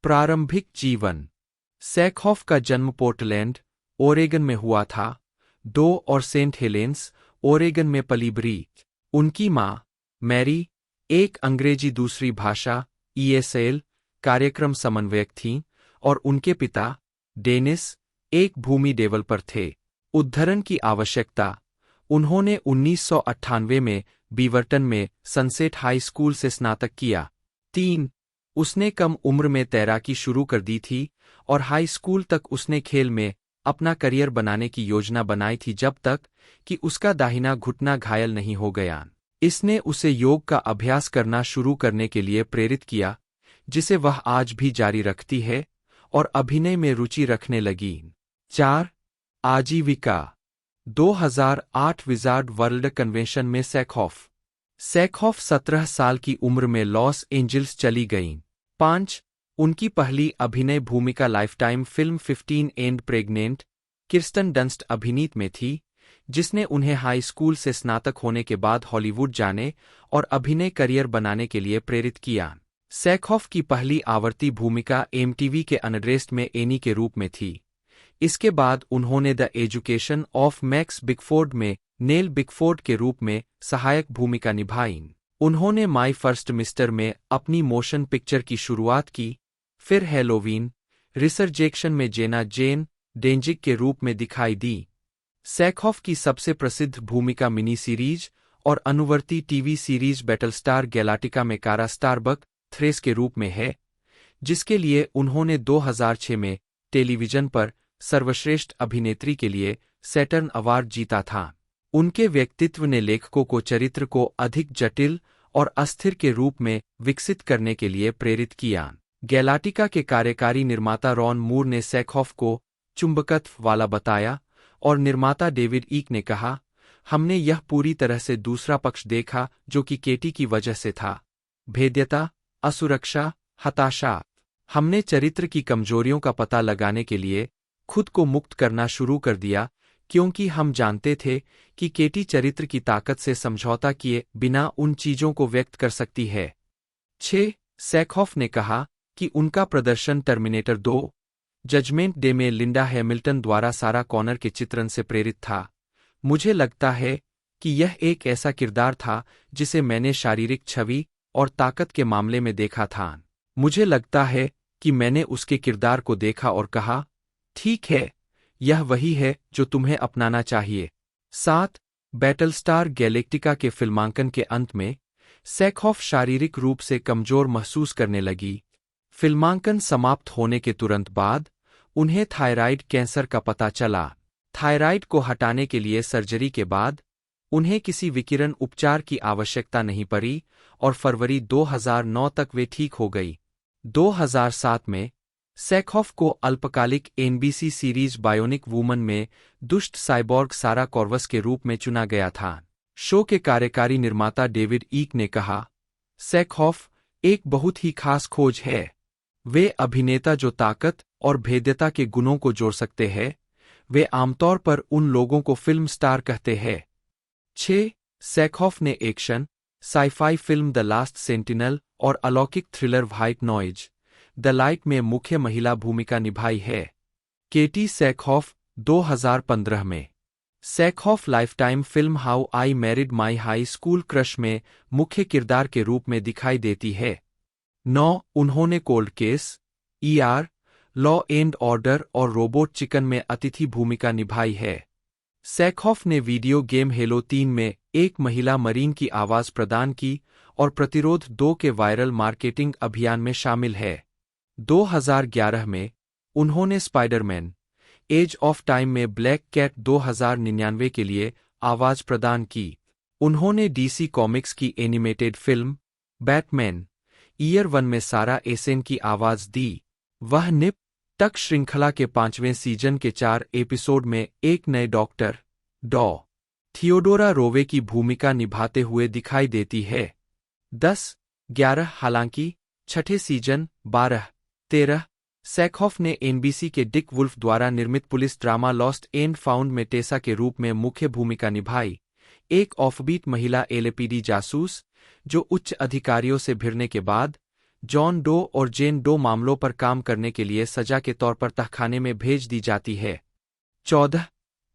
प्रारंभिक जीवन। सैकहॉफ का जन्म पोर्टलैंड, ओरेगन में हुआ था। डो और सेंट हेलेंस, ओरेगन में पली-बड़ी। उनकी मां मैरी एक अंग्रेजी दूसरी भाषा ESL कार्यक्रम समन्वयक थीं और उनके पिता डेनिस एक भूमि डेवलपर थे। उद्धरण की आवश्यकता। उन्होंने 1998 में बीवर्टन में सनसेट हाई स्कूल से स्नातक किया। 3 उसने कम उम्र में तैराकी शुरू कर दी थी और हाई स्कूल तक उसने खेल में अपना करियर बनाने की योजना बनाई थी जब तक कि उसका दाहिना घुटना घायल नहीं हो गया। इसने उसे योग का अभ्यास करना शुरू करने के लिए प्रेरित किया, जिसे वह आज भी जारी रखती है और अभिनय में रुचि रखने लगी। 4 आजीविका। 2008 विजार्ड वर्ल्ड कन्वेंशन में सैकहॉफ 17 साल की उम्र में लॉस एंजिल्स चली गईं। 5 उनकी पहली अभिनय भूमिका lifetime film 15 and pregnant Kirsten Dunst अभिनीत में थी, जिसने उन्हें हाई स्कूल से स्नातक होने के बाद हॉलीवुड जाने और अभिनय करियर बनाने के लिए प्रेरित किया। सैकहॉफ की पहली आवर्ती भूमिका MTV के अनड्रेस्ड में एनी के रूप में थी। इसके बाद उन्होंने द एजुकेशन ऑफ मैक्स बिकफोर्ड में नेल बिकफोर्ड के रूप में सहायक भूमिका निभाई। उन्होंने माई फर्स्ट मिस्टर में अपनी मोशन पिक्चर की शुरुआत की, फिर हैलोवीन रिसर्जेक्शन में जेना जेन डेंजिक के रूप में दिखाई दी। सैकहॉफ की सबसे प्रसिद्ध भूमिका मिनी सीरीज और अनुवर्ती टीवी सीरीज बैटलस्टार गैलाक्टिका में कारा स्टारबक एक्ट्रेस के रूप में है, जिसके लिए उन्होंने 2006 में टेलीविजन पर सर्वश्रेष्ठ अभिनेत्री के लिए सैटर्न अवार्ड जीता था। उनके व्यक्तित्व ने लेखकों को चरित्र को अधिक जटिल और अस्थिर के रूप में विकसित करने के लिए प्रेरित किया। गैलाक्टिका के कार्यकारी निर्माता रॉन मूर ने चेखोव को चुंबकत्व वाला बताया और निर्माता डेविड ईक ने कहा, हमने यह पूरी तरह से दूसरा पक्ष देखा जो कि केटी की वजह से था। भेद्यता, असुरक्षा, हताशा। हमने चरित्र की कमजोरियों का पता लगाने के लिए खुद को मुक्त करना शुरू कर दिया, क्योंकि हम जानते थे कि केटी चरित्र की ताकत से समझौता किए बिना उन चीजों को व्यक्त कर सकती है। 6. चेखोव ने कहा कि उनका प्रदर्शन टर्मिनेटर 2 जजमेंट डे में लिंडा हैमिल्टन द्वारा सारा कॉनर के चित्रण से प्रेरित था। मुझे लगता है कि यह एक ऐसा किरदार था जिसे मैंने शारीरिक छवि और ताकत के मामले में देखा था। मुझे लगता है कि मैंने उसके किरदार को देखा और कहा, ठीक है, यह वही है जो तुम्हें अपनाना चाहिए। 7. बैटलस्टार गैलेक्टिका के फिल्मांकन के अंत में चेखोव शारीरिक रूप से कमजोर महसूस करने लगी। फिल्मांकन समाप्त होने के तुरंत बाद उन्हें थायराइड कैंसर का पता चला। थायराइड को हटाने के लिए सर्जरी के बाद उन्हें किसी विकिरण उपचार की आवश्यकता नहीं पड़ी और फरवरी 2009 तक वे ठीक हो गई। 2007 में चेखोव को अल्पकालिक एनबीसी सीरीज बायोनिक वूमन में दुष्ट साइबॉर्ग सारा कॉर्वस के रूप में चुना गया था। शो के कार्यकारी निर्माता डेविड ईक ने कहा, चेखोव एक बहुत ही खास खोज है। वे अभिनेता जो ताकत और भेद्यता के गुणों को जोड़ सकते हैं। वे आमतौर पर उन लोगों को फिल्म स्टार कहते हैं। 6. चेखोव ने action, sci-fi film the last sentinel और अलौकिक thriller white noise, the light में मुख्य महिला भूमिका निभाई है। केटी चेखोव 2015 में Chekhov lifetime film how I married my high school crush में मुख्य किरदार के रूप में दिखाई देती है। 9. उन्होंने cold case, ER, law and order और रोबोट चिकन में अतिथि भूमिका निभाई है। चेखोव ने वीडियो गेम हेलो 3 में एक महिला मरीन की आवाज प्रदान की और प्रतिरोध 2 के वायरल मार्केटिंग अभियान में शामिल है। 2011 में उन्होंने स्पाइडरमैन एज ऑफ टाइम में ब्लैक कैट 2099 के लिए आवाज प्रदान की। उन्होंने डीसी कॉमिक्स की एनिमेटेड फिल्म बैटमैन ईयर 1 में सारा एसेन की आवाज दी। वह निप टक श्रृंखला के 5वें सीजन के 4 एपिसोड में एक नए डॉक्टर डॉ थियोडोरा रोवे की भूमिका निभाते हुए दिखाई देती है। 10-11 हालांकि छठे सीजन 12-13 चेखोव ने एनबीसी के डिक वुल्फ द्वारा निर्मित police drama lost and found में टेसा के रूप में मुख्य भूमिका निभाई, एक ऑफबीट महिला एलएपीडी जासूस जो उच्च अधिकारियों से भिड़ने के बाद जॉन डो और जेन डो मामलों पर काम करने के लिए सजा के तौर पर तहखाने में भेज दी जाती है। 14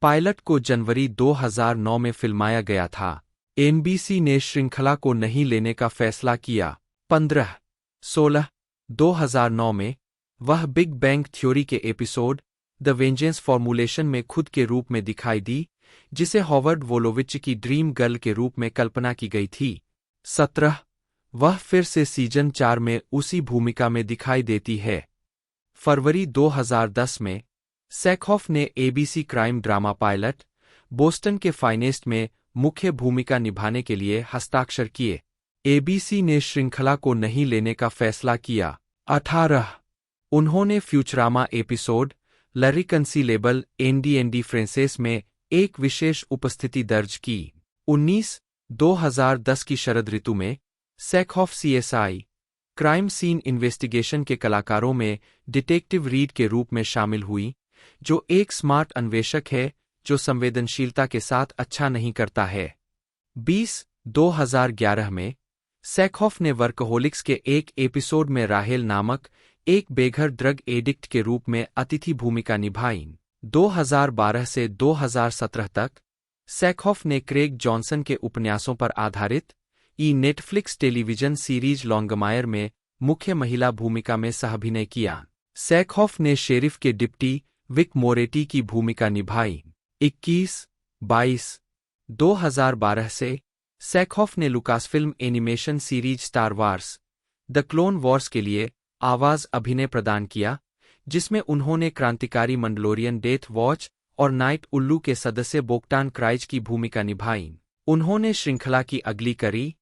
पायलट को जनवरी 2009 में फिल्माया गया था। एनबीसी ने श्रृंखला को नहीं लेने का फैसला किया। 15-16 2009 में वह बिग बैंग थ्योरी के एपिसोड द वेंजेंस फॉर्मूलेशन में खुद के रूप में दिखाई दी, जिसे हॉवर्ड वोलोविच की ड्रीम गर्ल के रूप में कल्पना की गई थी। 17 वह फिर से सीजन 4 में उसी भूमिका में दिखाई देती है। फरवरी 2010 में चेखोव ने ABC crime drama pilot Boston के फाइनेस्ट में मुख्य भूमिका निभाने के लिए हस्ताक्षर किए। एबीसी ने श्रृंखला को नहीं लेने का फैसला किया। 18 उन्होंने फ्यूचरामा एपिसोड लरिकंसीलेबल एनडीएनडी फ्रेंसेस में एक विशेष उपस्थिति दर्ज की। 19 2010 की शरद ऋतु में Chekhov CSI crime scene investigation के कलाकारों में डिटेक्टिव रीड के रूप में शामिल हुई, जो एक स्मार्ट अन्वेषक है जो संवेदनशीलता के साथ अच्छा नहीं करता है। 20 2011 में चेखोव ने वर्कहोलिक्स के एक एपिसोड में राहेल नामक एक बेघर ड्रग एडिक्ट के रूप में अतिथि भूमिका निभाई। 2012 से 2017 तक चेखोव ने क्रेग जॉनसन के उपन्यासों पर आधारित नेटफ्लिक्स टेलीविजन सीरीज लॉन्गमायर में मुख्य महिला भूमिका में सहाभिनय किया। चेखोव ने शेरिफ के डिप्टी विक मोरेटी की भूमिका निभाई। 21-22 2012 से चेखोव ने Lucasfilm animation series star Wars the Clone Wars के लिए आवाज अभिनय प्रदान किया, जिसमें उन्होंने क्रांतिकारी मंडलोरियन डेथ वॉच और नाइट उल्लू के सदस्य बोक्टान क्राइज की भूमिका निभाई। उन्होंने श्रृंखला की अगली कड़ी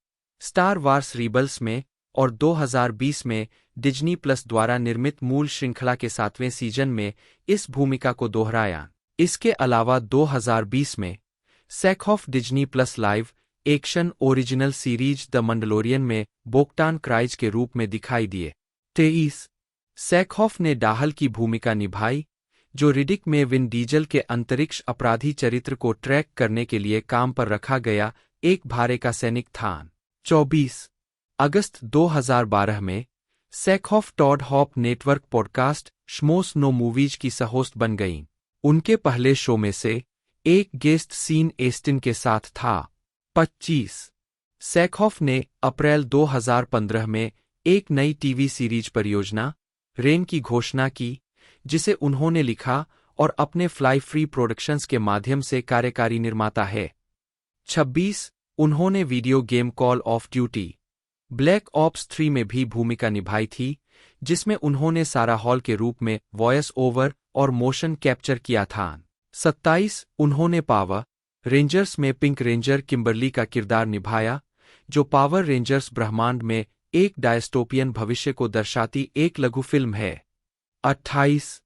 स्टार वार्स रिबल्स में और 2020 में डिज्नी प्लस द्वारा निर्मित मूल श्रृंखला के 7वें सीजन में इस भूमिका को दोहराया। इसके अलावा 2020 में Sackhoff Disney plus live action original series the Mandalorian में बोक्टान क्राइज के रूप में दिखाई दिए। 23 सेकहॉफ ने डाहल की भूमिका निभाई, जो रिडिक में विन डीजल के अंतरिक्ष अपराधी चरित्र को ट्रैक करने के लिए काम पर रखा गया एक भारे का सैनिक था। 24 अगस्त 2012 में Sackhoff Toad Hop network podcast Schmoes Know Movies की सहोस्ट बन गईं। उनके पहले शो में से एक गेस्ट सीन एस्टिन के साथ था। 25 सेकहॉफ ने अप्रैल 2015 में एक नई टीवी सीरीज परियोजना रेन की घोषणा की, जिसे उन्होंने लिखा और अपने फ्लाई फ्री प्रोडक्शंस के माध्यम से कार्यकारी निर्माता है। 26 उन्होंने video game call of duty black ops 3 में भी भूमिका निभाई थी, जिसमें उन्होंने सारा हॉल के रूप में वॉयस ओवर और मोशन कैप्चर किया था। 27 उन्होंने पावर रेंजर्स में पिंक रेंजर किम्बरली का किरदार निभाया, जो पावर रेंजर्स ब्रह्मांड में एक डायस्टोपियन भविष्य को दर्शाती एक लघु फिल्म है। 28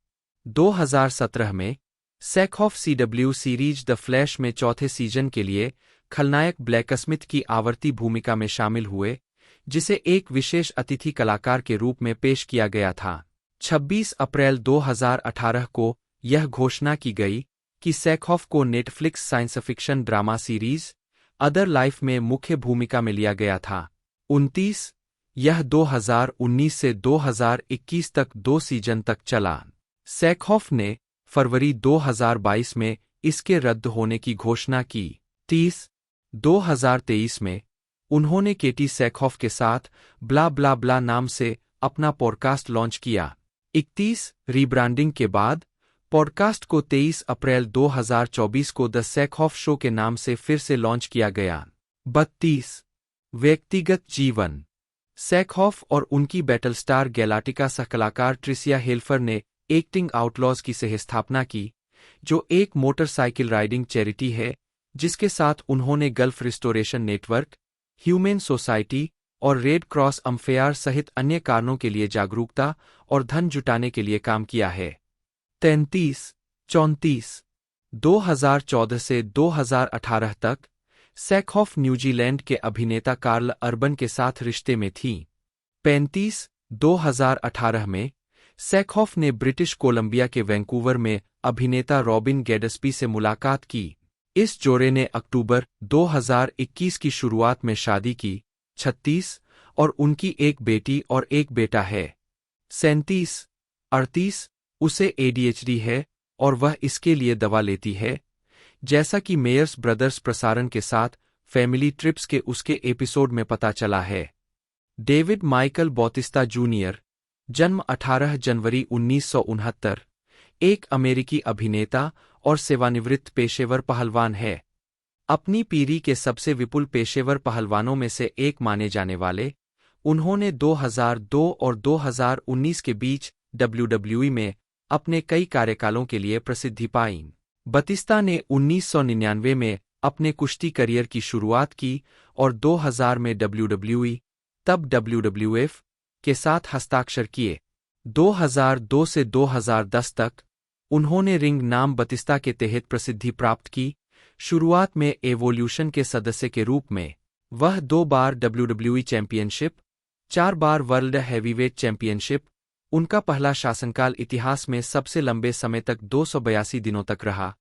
2017 में सेकहॉफ CW सीरीज द फ्लैश में चौथे सीजन के लिए खलनायक ब्लैकस्मिथ की आवर्ती भूमिका में शामिल हुए, जिसे एक विशेष अतिथि कलाकार के रूप में पेश किया गया था। 26 अप्रैल 2018 को यह घोषणा की गई कि सेकहॉफ को Netflix science fiction drama series other life में मुख्य भूमिका में लिया गया था। 29 यह 2019 से 2021 तक 2 सीजन तक चला। सेकहॉफ ने फरवरी 2022 में इसके रद्द होने की घोषणा की। 30 2023 में उन्होंने केटी सेकहॉफ के साथ ब्ला ब्ला ब्ला नाम से अपना पॉडकास्ट लॉन्च किया। 31 रीब्रांडिंग के बाद पॉडकास्ट को 23 अप्रैल 2024 को द सेकहॉफ शो के नाम से फिर से लॉन्च किया गया। 32 व्यक्तिगत जीवन सेकहॉफ और उनकी बैटलस्टार गैलाक्टिका सहकलाकार ट्रिसिया हेल्फर ने एक्टिंग आउटलॉज की सहस्थापना की, जो एक मोटरसाइकिल राइडिंग चैरिटी है जिसके साथ उन्होंने gulf restoration network, humane society और रेड क्रॉस अम्फेयर सहित अन्य कारणों के लिए जागरूकता और धन जुटाने के लिए काम किया है। 34 2014 से 2018 तक सेकहॉफ न्यूजीलैंड के अभिनेता कार्ल अर्बन के साथ रिश्ते में थी। 35 2018 में सेकहॉफ ने ब्रिटिश कोलंबिया के वैंकूवर में अभिनेता रॉबिन गैडस्पी से मुलाकात की। इस जोड़े ने अक्टूबर 2021 की शुरुआत में शादी की। 36 और उनकी एक बेटी और एक बेटा है। 37 उसे ADHD है और वह इसके लिए दवा लेती है, जैसा कि मेयर्स ब्रदर्स प्रसारण के साथ फैमिली ट्रिप्स के उसके एपिसोड में पता चला है। डेविड माइकल बॉतिस्ता जूनियर जन्म 18 जनवरी 1969, एक अमेरिकी अभिनेता और सेवानिवृत्त पेशेवर पहलवान है। अपनी पीढ़ी के सबसे विपुल पेशेवर पहलवानों में से एक माने जाने वाले, उन्होंने 2002 और 2019 के बीच WWE में अपने कई कार्यकालों के लिए प्रसिद्धि पाई। बतिस्ता ने 1999 में अपने कुश्ती करियर की शुरुआत की और 2000 में WWE, तब WWF, के साथ हस्ताक्षर किए। 2002 से 2010 तक उन्होंने रिंग नाम बतिस्ता के तहत प्रसिद्धि प्राप्त की। शुरुआत में एवोल्यूशन के सदस्य के रूप में वह 2 बार WWE चैंपियनशिप, 4 बार वर्ल्ड हैवीवेट चैंपियनशिप, उनका पहला शासनकाल इतिहास में सबसे लंबे समय तक 282 दिनों तक रहा,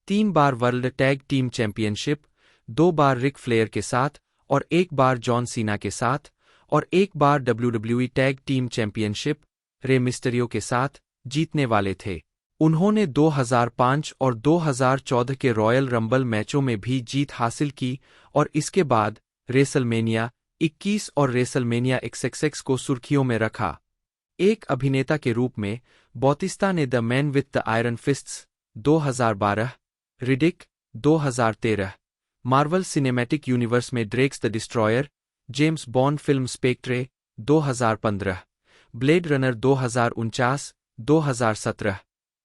3 बार वर्ल्ड टैग टीम चैंपियनशिप, 2 बार रिक फ्लेयर के साथ और 1 बार जॉन सीना के साथ, और 1 बार WWE टैग टीम चैंपियनशिप रे मिस्टेरियो के साथ जीतने वाले थे। उन्होंने 2005 और 2014 के रॉयल रंबल मैचों में भी जीत हासिल की और इसके बाद रेसलमेनिया 21 और रेसलमेनिया XXX को सुर्खियों में रखा। एक अभिनेता के रूप में बॉतिस्ता ने the man with the iron fists 2012, Riddick 2013, Marvel Cinematic Universe में Drax the destroyer, James Bond film Spectre 2015, Blade Runner 2049, 2017,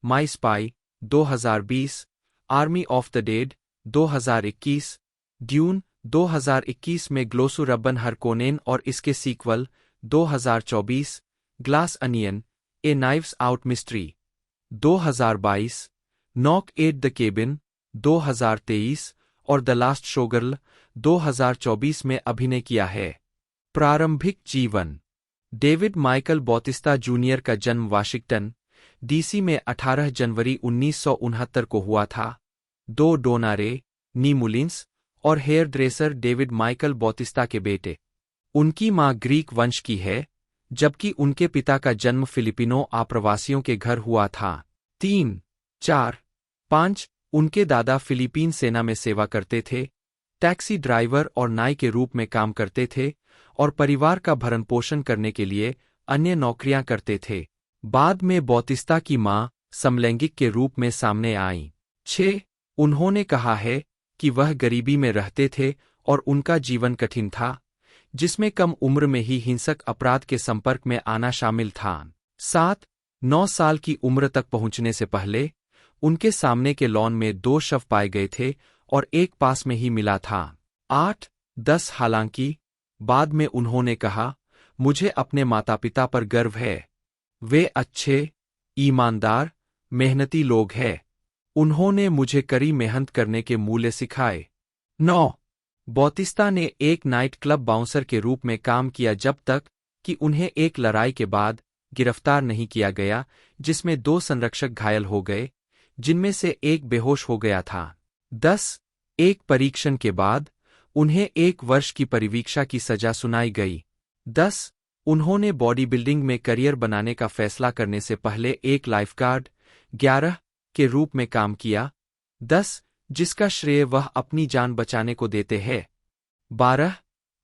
my spy 2020, army of the dead 2021, Dune 2021 में ग्लोसू रब्बन हरकोनेन और इसके sequel 2024, Glass Onion a Knives Out mystery 2022, knock at the cabin 2023 और द लास्ट शोगर्ल 2024 में अभिनय किया है। प्रारंभिक जीवन। डेविड माइकल बॉतिस्ता जूनियर का जन्म वाशिंगटन, डीसी में 18 जनवरी 1969 को हुआ था। दो डोनारे, नी मुलिन्स और हेयर ड्रेसर डेविड माइकल बॉतिस्ता के बेटे। उनकी मां ग्रीक वंश की है, जबकि उनके पिता का जन्म फिलिपिनो आप्रवासियों के घर हुआ था। 3, 4, 5 उनके दादा फिलीपीन सेना में सेवा करते थे, टैक्सी ड्राइवर और नाई के रूप में काम करते थे और परिवार का भरण पोषण करने के लिए अन्य नौकरियां करते थे। बाद में बॉतिस्ता की मां समलैंगिक के रूप में सामने आईं। 6 उन्होंने कहा है कि वह गरीबी में रहते थे और उनका जीवन कठिन था, जिसमें कम उम्र में ही हिंसक अपराध के संपर्क में आना शामिल था। 7 9 साल की उम्र तक पहुंचने से पहले उनके सामने के लॉन में 2 शव पाए गए थे और एक पास में ही मिला था। 8 10 हालांकि बाद में उन्होंने कहा, मुझे अपने माता पिता पर गर्व है। वे अच्छे, ईमानदार, मेहनती लोग हैं। उन्होंने मुझे कड़ी मेहनत करने के मूल्य सिखाए। 9 बॉतिस्ता ने एक नाइट क्लब बाउंसर के रूप में काम किया जब तक कि उन्हें एक लड़ाई के बाद गिरफ्तार नहीं किया गया, जिसमें 2 संरक्षक घायल हो गए, जिनमें से एक बेहोश हो गया था। 10 एक परीक्षण के बाद उन्हें 1 वर्ष की परिवीक्षा की सजा सुनाई गई। 10 उन्होंने बॉडी बिल्डिंग में करियर बनाने का फैसला करने से पहले एक लाइफगार्ड 11 के रूप में काम किया। 10 जिसका श्रेय वह अपनी जान बचाने को देते हैं। 12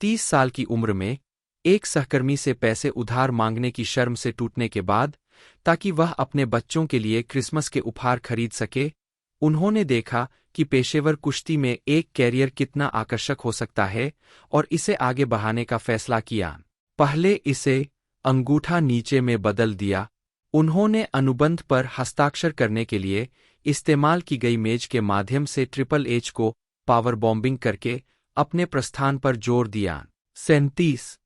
30 साल की उम्र में एक सहकर्मी से पैसे उधार मांगने की शर्म से टूटने के बाद, ताकि वह अपने बच्चों के लिए क्रिसमस के उपहार खरीद सके, उन्होंने देखा कि पेशेवर कुश्ती में एक कैरियर कितना आकर्षक हो सकता है और इसे आगे बढ़ाने का फैसला किया। पहले इसे अंगूठा नीचे में बदल दिया। उन्होंने अनुबंध पर हस्ताक्षर करने के लिए इस्तेमाल की गई मेज के माध्यम से ट्रिपल एच को पावर बॉम्बिंग करके अपने प्रस्थान पर जोर दिया। 37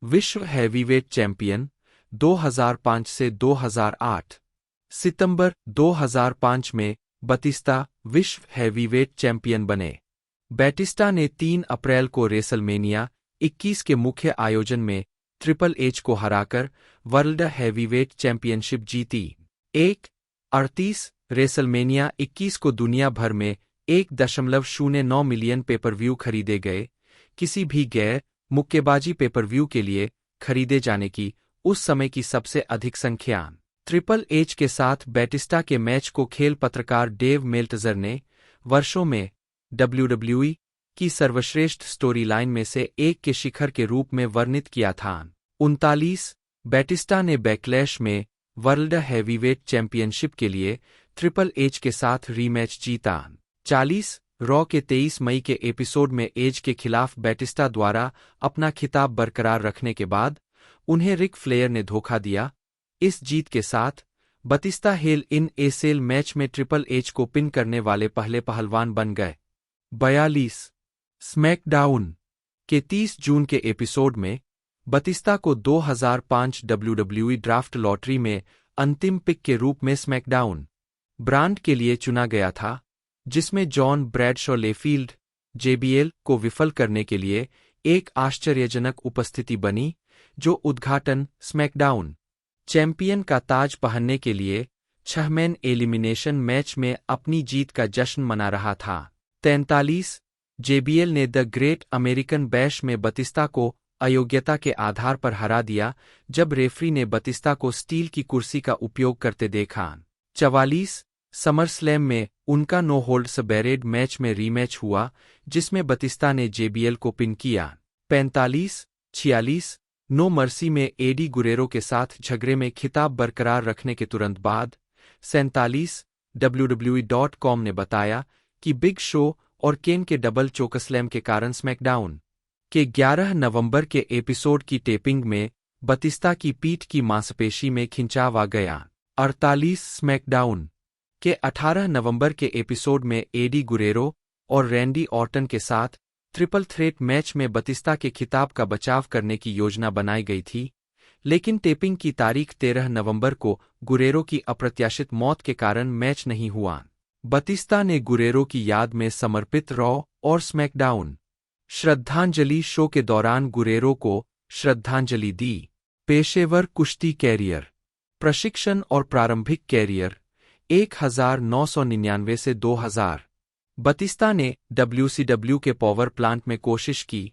विश्व हैवीवेट चैंपियन 2005 से 2008। सितंबर 2005 में बतिस्ता विश्व हैवीवेट चैंपियन बने। बैटिस्टा ने 3 अप्रैल को रेसलमेनिया 21 के मुख्य आयोजन में ट्रिपल एच को हराकर वर्ल्ड हैवीवेट चैंपियनशिप जीती। 1.38 रेसलमेनिया 21 को दुनिया भर में 1.09 मिलियन पेपरव्यू खरीदे गए, किसी भी गैर मुक्केबाजी पेपरव्यू के लिए खरीदे जाने की उस समय की सबसे अधिक संख्या। ट्रिपल एच के साथ बैटिस्टा के मैच को खेल पत्रकार डेव मेल्टजर ने वर्षों में WWE की सर्वश्रेष्ठ स्टोरी लाइन में से एक के शिखर के रूप में वर्णित किया था। 39 बैटिस्टा ने बैकलैश में वर्ल्ड हैवीवेट चैंपियनशिप के लिए ट्रिपल एच के साथ रीमैच जीता। 40 रॉ के 23 मई के एपिसोड में एज के खिलाफ बैटिस्टा द्वारा अपना खिताब बरकरार रखने के बाद उन्हें रिक फ्लेयर ने धोखा दिया। इस जीत के साथ बतिस्ता हेल इन ए सेल मैच में ट्रिपल एच को पिन करने वाले पहले पहलवान बन गए। 42 स्मैकडाउन के 30 जून के एपिसोड में बतिस्ता को 2005 WWE ड्राफ्ट लॉटरी में अंतिम पिक के रूप में स्मैकडाउन ब्रांड के लिए चुना गया था, जिसमें जॉन ब्रैडशॉ लेफील्ड JBL को विफल करने के लिए एक आश्चर्यजनक उपस्थिति बनी, जो उद्घाटन स्मैकडाउन चैंपियन का ताज पहनने के लिए 6 मैन एलिमिनेशन मैच में अपनी जीत का जश्न मना रहा था। 43 JBL ने द ग्रेट अमेरिकन बैश में बतिस्ता को अयोग्यता के आधार पर हरा दिया, जब रेफरी ने बतिस्ता को स्टील की कुर्सी का उपयोग करते देखा। 44 समर स्लैम में उनका नो होल्ड्स बैरेड मैच में रीमैच हुआ, जिसमें बतिस्ता ने JBL को पिन किया। 45 46 नो मर्सी में एडी गुरेरो के साथ झगड़े में खिताब बरकरार रखने के तुरंत बाद। 47 WWE.com ने बताया कि बिग शो और केन के डबल चोकस्लैम के कारण स्मैकडाउन के 11 नवंबर के एपिसोड की टेपिंग में बतिस्ता की पीठ की मांसपेशी में खिंचाव आ गया। 48 स्मैकडाउन के 18 नवंबर के एपिसोड में एडी गुरेरो और रैंडी ऑर्टन के साथ ट्रिपल थ्रेट मैच में बतिस्ता के खिताब का बचाव करने की योजना बनाई गई थी, लेकिन टेपिंग की तारीख 13 नवंबर को गुरेरो की अप्रत्याशित मौत के कारण मैच नहीं हुआ। बतिस्ता ने गुरेरो की याद में समर्पित रॉ और स्मैकडाउन श्रद्धांजलि शो के दौरान गुरेरो को श्रद्धांजलि दी। पेशेवर कुश्ती कैरियर, प्रशिक्षण और प्रारंभिक कैरियर 1999 से 2000। बतिस्ता ने WCW के पावर प्लांट में कोशिश की,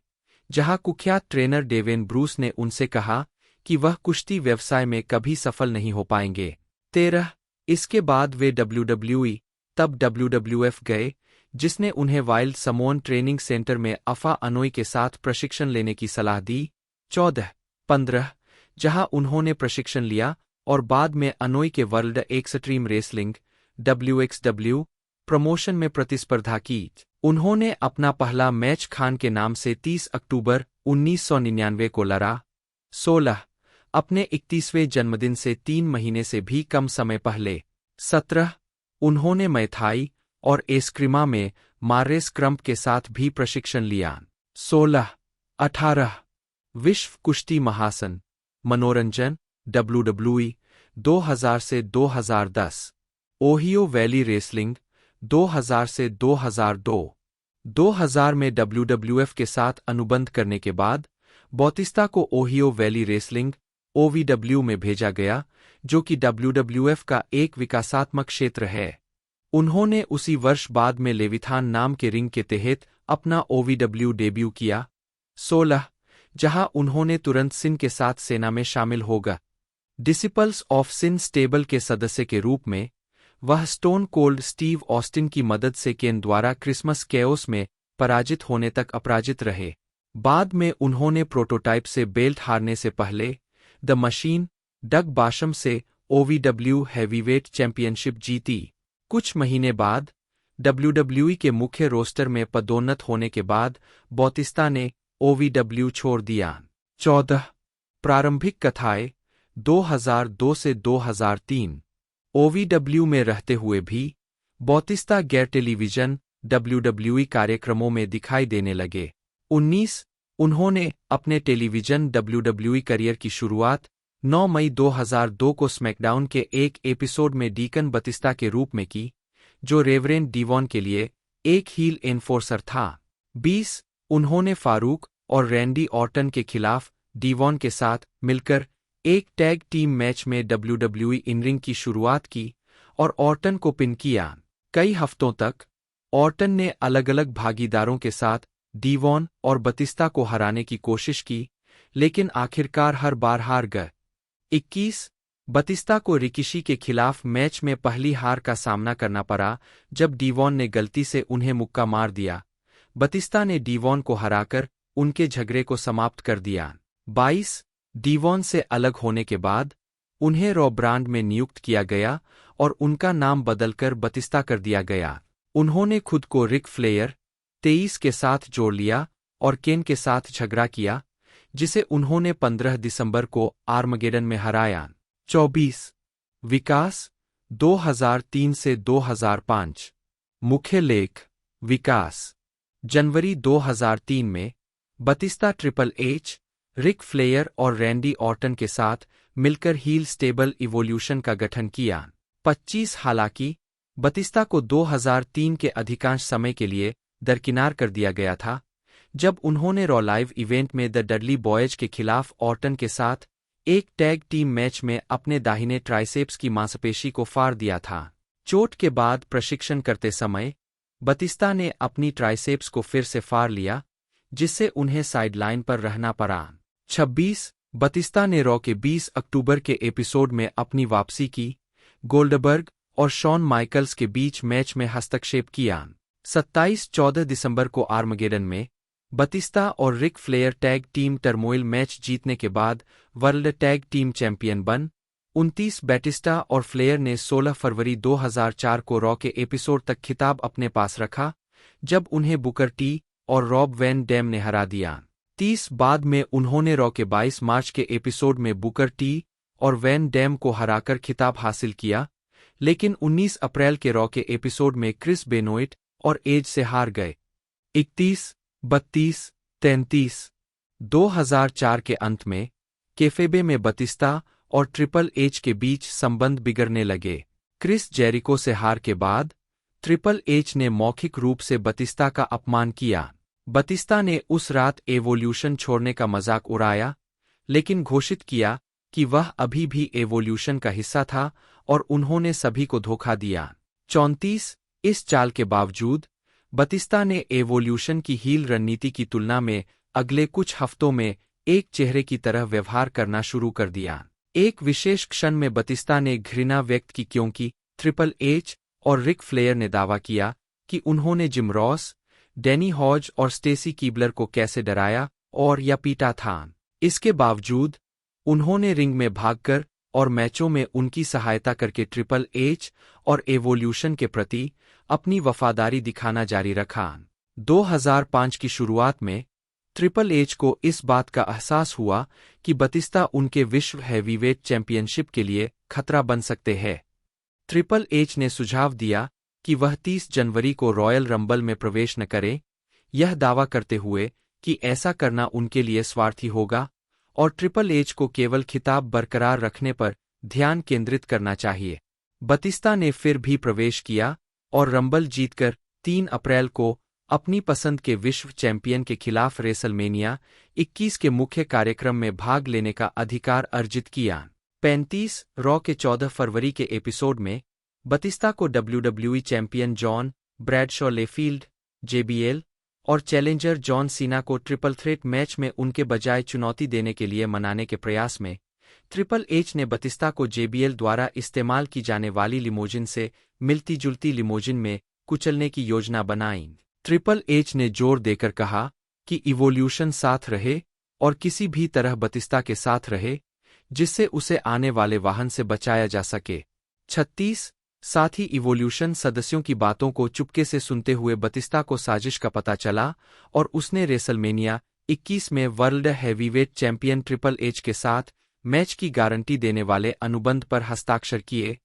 जहां कुख्यात ट्रेनर डेवेन ब्रूस ने उनसे कहा कि वह कुश्ती व्यवसाय में कभी सफल नहीं हो पाएंगे। 13 इसके बाद वे WWE तब WWF गए, जिसने उन्हें वाइल्ड समोन ट्रेनिंग सेंटर में अफा अनोई के साथ प्रशिक्षण लेने की सलाह दी। 14-15 जहां उन्होंने प्रशिक्षण लिया और बाद में अनोई के world extreme wrestling WXW promotion में प्रतिस्पर्धा की। उन्होंने अपना पहला मैच खान के नाम से 30 अक्टूबर 1999 को लड़ा। 16 अपने 31वें जन्मदिन से 3 महीने से भी कम समय पहले। 17 उन्होंने मैथाई और एस्क्रिमा में मारेस क्रम्प के साथ भी प्रशिक्षण लिया। 16-18 विश्व कुश्ती महासंघ मनोरंजन WWE 2000 से 2010। ओहियो वैली रेसलिंग 2000 से 2002। 2000 में WWF के साथ अनुबंध करने के बाद बौतिस्ता को ओहियो वैली रेसलिंग OVW में भेजा गया, जो कि WWF का एक विकासात्मक क्षेत्र है। उन्होंने उसी वर्ष बाद में लेविथान नाम के रिंग के तहत अपना OVW डेब्यू किया। 16 जहां उन्होंने तुरंत सिन के साथ सेना में शामिल होगा। डिसिपल्स ऑफ सिन स्टेबल के सदस्य के रूप में वह स्टोन कोल्ड स्टीव ऑस्टिन की मदद से केन द्वारा क्रिसमस कैओस में पराजित होने तक अपराजित रहे। बाद में उन्होंने प्रोटोटाइप से बेल्ट हारने से पहले द मशीन डग बाशम से OVW हैवीवेट चैंपियनशिप जीती। कुछ महीने बाद WWE के मुख्य रोस्टर में पदोन्नत होने के बाद बौतिस्ता ने OVW छोड़ दिया। 14 प्रारंभिक कथाएं 2002 से 2003। OVW में रहते हुए भी बौतिस्ता गैर टेलीविजन WWE कार्यक्रमों में दिखाई देने लगे। 19 उन्होंने अपने टेलीविजन WWE करियर की शुरुआत 9 मई 2002 को स्मैकडाउन के एक एपिसोड में डीकन बतिस्ता के रूप में की, जो रेवरेंड डीवॉन के लिए एक हील एनफोर्सर था। 20 उन्होंने फारूक और रैंडी ऑर्टन के खिलाफ डीवॉन के साथ मिलकर एक टैग टीम मैच में WWE इनरिंग की शुरुआत की और ऑर्टन को पिन किया। कई हफ्तों तक ऑर्टन ने अलग-अलग भागीदारों के साथ डीवॉन और बतिस्ता को हराने की कोशिश की, लेकिन आखिरकार हर बार हार गए। 21 बतिस्ता को रिकिशी के खिलाफ मैच में पहली हार का सामना करना पड़ा जब डीवॉन ने गलती से उन्हें मुक्का मार दिया। बतिस्ता ने डीवॉन को हराकर उनके झगड़े को समाप्त कर दिया। 22 डीवॉन से अलग होने के बाद उन्हें रॉ ब्रांड में नियुक्त किया गया और उनका नाम बदलकर बतिस्ता कर दिया गया। उन्होंने खुद को रिक फ्लेयर 23 के साथ जोड़ लिया और केन के साथ झगड़ा किया, जिसे उन्होंने 15 दिसंबर को आर्मगेडन में हराया। 24 विकास 2003 से 2005। मुख्य लेख विकास जनवरी 2003 में Batista triple H, Ric Flair और रैंडी ऑर्टन के साथ मिलकर हील स्टेबल इवोल्यूशन का गठन किया। 25 हालांकि बतिस्ता को 2003 के अधिकांश समय के लिए दरकिनार कर दिया गया था, जब उन्होंने रॉ लाइव इवेंट में द डडली बॉयज के खिलाफ ऑर्टन के साथ एक टैग टीम मैच में अपने दाहिने ट्राइसेप्स की मांसपेशी को फाड़ दिया था। चोट के बाद प्रशिक्षण करते समय बतिस्ता ने अपनी ट्राइसेप्स को फिर से फाड़ लिया, जिससे उन्हें साइडलाइन पर रहना पड़ा। 26 बतिस्ता ने रॉ के 20 अक्टूबर के एपिसोड में अपनी वापसी की, गोल्डबर्ग और शॉन माइकल्स के बीच मैच में हस्तक्षेप किया। 27-14 दिसंबर को आर्मगेडन में बतिस्ता और Ric Flair tag team turmoil match जीतने के बाद वर्ल्ड टैग टीम चैंपियन बन। 29 बैटिस्टा और फ्लेयर ने 16 फरवरी 2004 को रॉ के एपिसोड तक खिताब अपने पास रखा, जब उन्हें बुकर टी और रॉब वैन डैम ने हरा दिया। 30 बाद में उन्होंने रॉ के 22 मार्च के एपिसोड में बुकर टी और वैन डैम को हराकर खिताब हासिल किया, लेकिन 19 अप्रैल के रॉ के एपिसोड में क्रिस बेनोइट और एज से हार गए। 31, 32, 33। 2004 के अंत में केफेबे में बतिस्ता और ट्रिपल एच के बीच संबंध बिगड़ने लगे। क्रिस जेरिको से हार के बाद ट्रिपल एच ने मौखिक रूप से बतिस्ता का अपमान किया। बतिस्ता ने उस रात एवोल्यूशन छोड़ने का मजाक उड़ाया, लेकिन घोषित किया कि वह अभी भी एवोल्यूशन का हिस्सा था और उन्होंने सभी को धोखा दिया। 34 इस चाल के बावजूद बतिस्ता ने एवोल्यूशन की हील रणनीति की तुलना में अगले कुछ हफ्तों में एक चेहरे की तरह व्यवहार करना शुरू कर दिया। एक विशेष क्षण में बतिस्ता ने घृणा व्यक्त की क्योंकि ट्रिपल एच और रिक फ्लेयर ने दावा किया कि उन्होंने जिम रॉस, डैनी हॉज और स्टेसी कीबलर को कैसे डराया और या पीटा था। इसके बावजूद उन्होंने रिंग में भागकर और मैचों में उनकी सहायता करके ट्रिपल एच और एवोल्यूशन के प्रति अपनी वफादारी दिखाना जारी रखा। 2005 की शुरुआत में ट्रिपल एच को इस बात का एहसास हुआ कि बतिस्ता उनके विश्व हैवीवेट चैंपियनशिप के लिए खतरा बन सकते हैं। ट्रिपल एच ने सुझाव दिया कि वह 30 जनवरी को रॉयल रंबल में प्रवेश न करे, यह दावा करते हुए कि ऐसा करना उनके लिए स्वार्थी होगा और ट्रिपल एच को केवल खिताब बरकरार रखने पर ध्यान केंद्रित करना चाहिए। बतिस्ता ने फिर भी प्रवेश किया और रंबल जीतकर 3 अप्रैल को अपनी पसंद के विश्व चैंपियन के खिलाफ रेसलमेनिया 21 के मुख्य कार्यक्रम में भाग लेने का अधिकार अर्जित किया। 35 रॉ के 14 फरवरी के एपिसोड में बतिस्ता को WWE champion John Bradshaw Layfield JBL और चैलेंजर जॉन सीना को ट्रिपल थ्रेट मैच में उनके बजाय चुनौती देने के लिए मनाने के प्रयास में ट्रिपल एच ने बतिस्ता को JBL द्वारा इस्तेमाल की जाने वाली लिमोजिन से मिलती जुलती लिमोजिन में कुचलने की योजना बनाई। ट्रिपल एच ने जोर देकर कहा कि इवोल्यूशन साथ रहे और किसी भी तरह बतिस्ता के साथ रहे जिससे उसे आने वाले वाहन से बचाया जा सके। 36 साथ ही इवोल्यूशन सदस्यों की बातों को चुपके से सुनते हुए बतिस्ता को साजिश का पता चला और उसने रेसलमेनिया 21 में world heavyweight champion triple H के साथ मैच की गारंटी देने वाले अनुबंध पर हस्ताक्षर किए।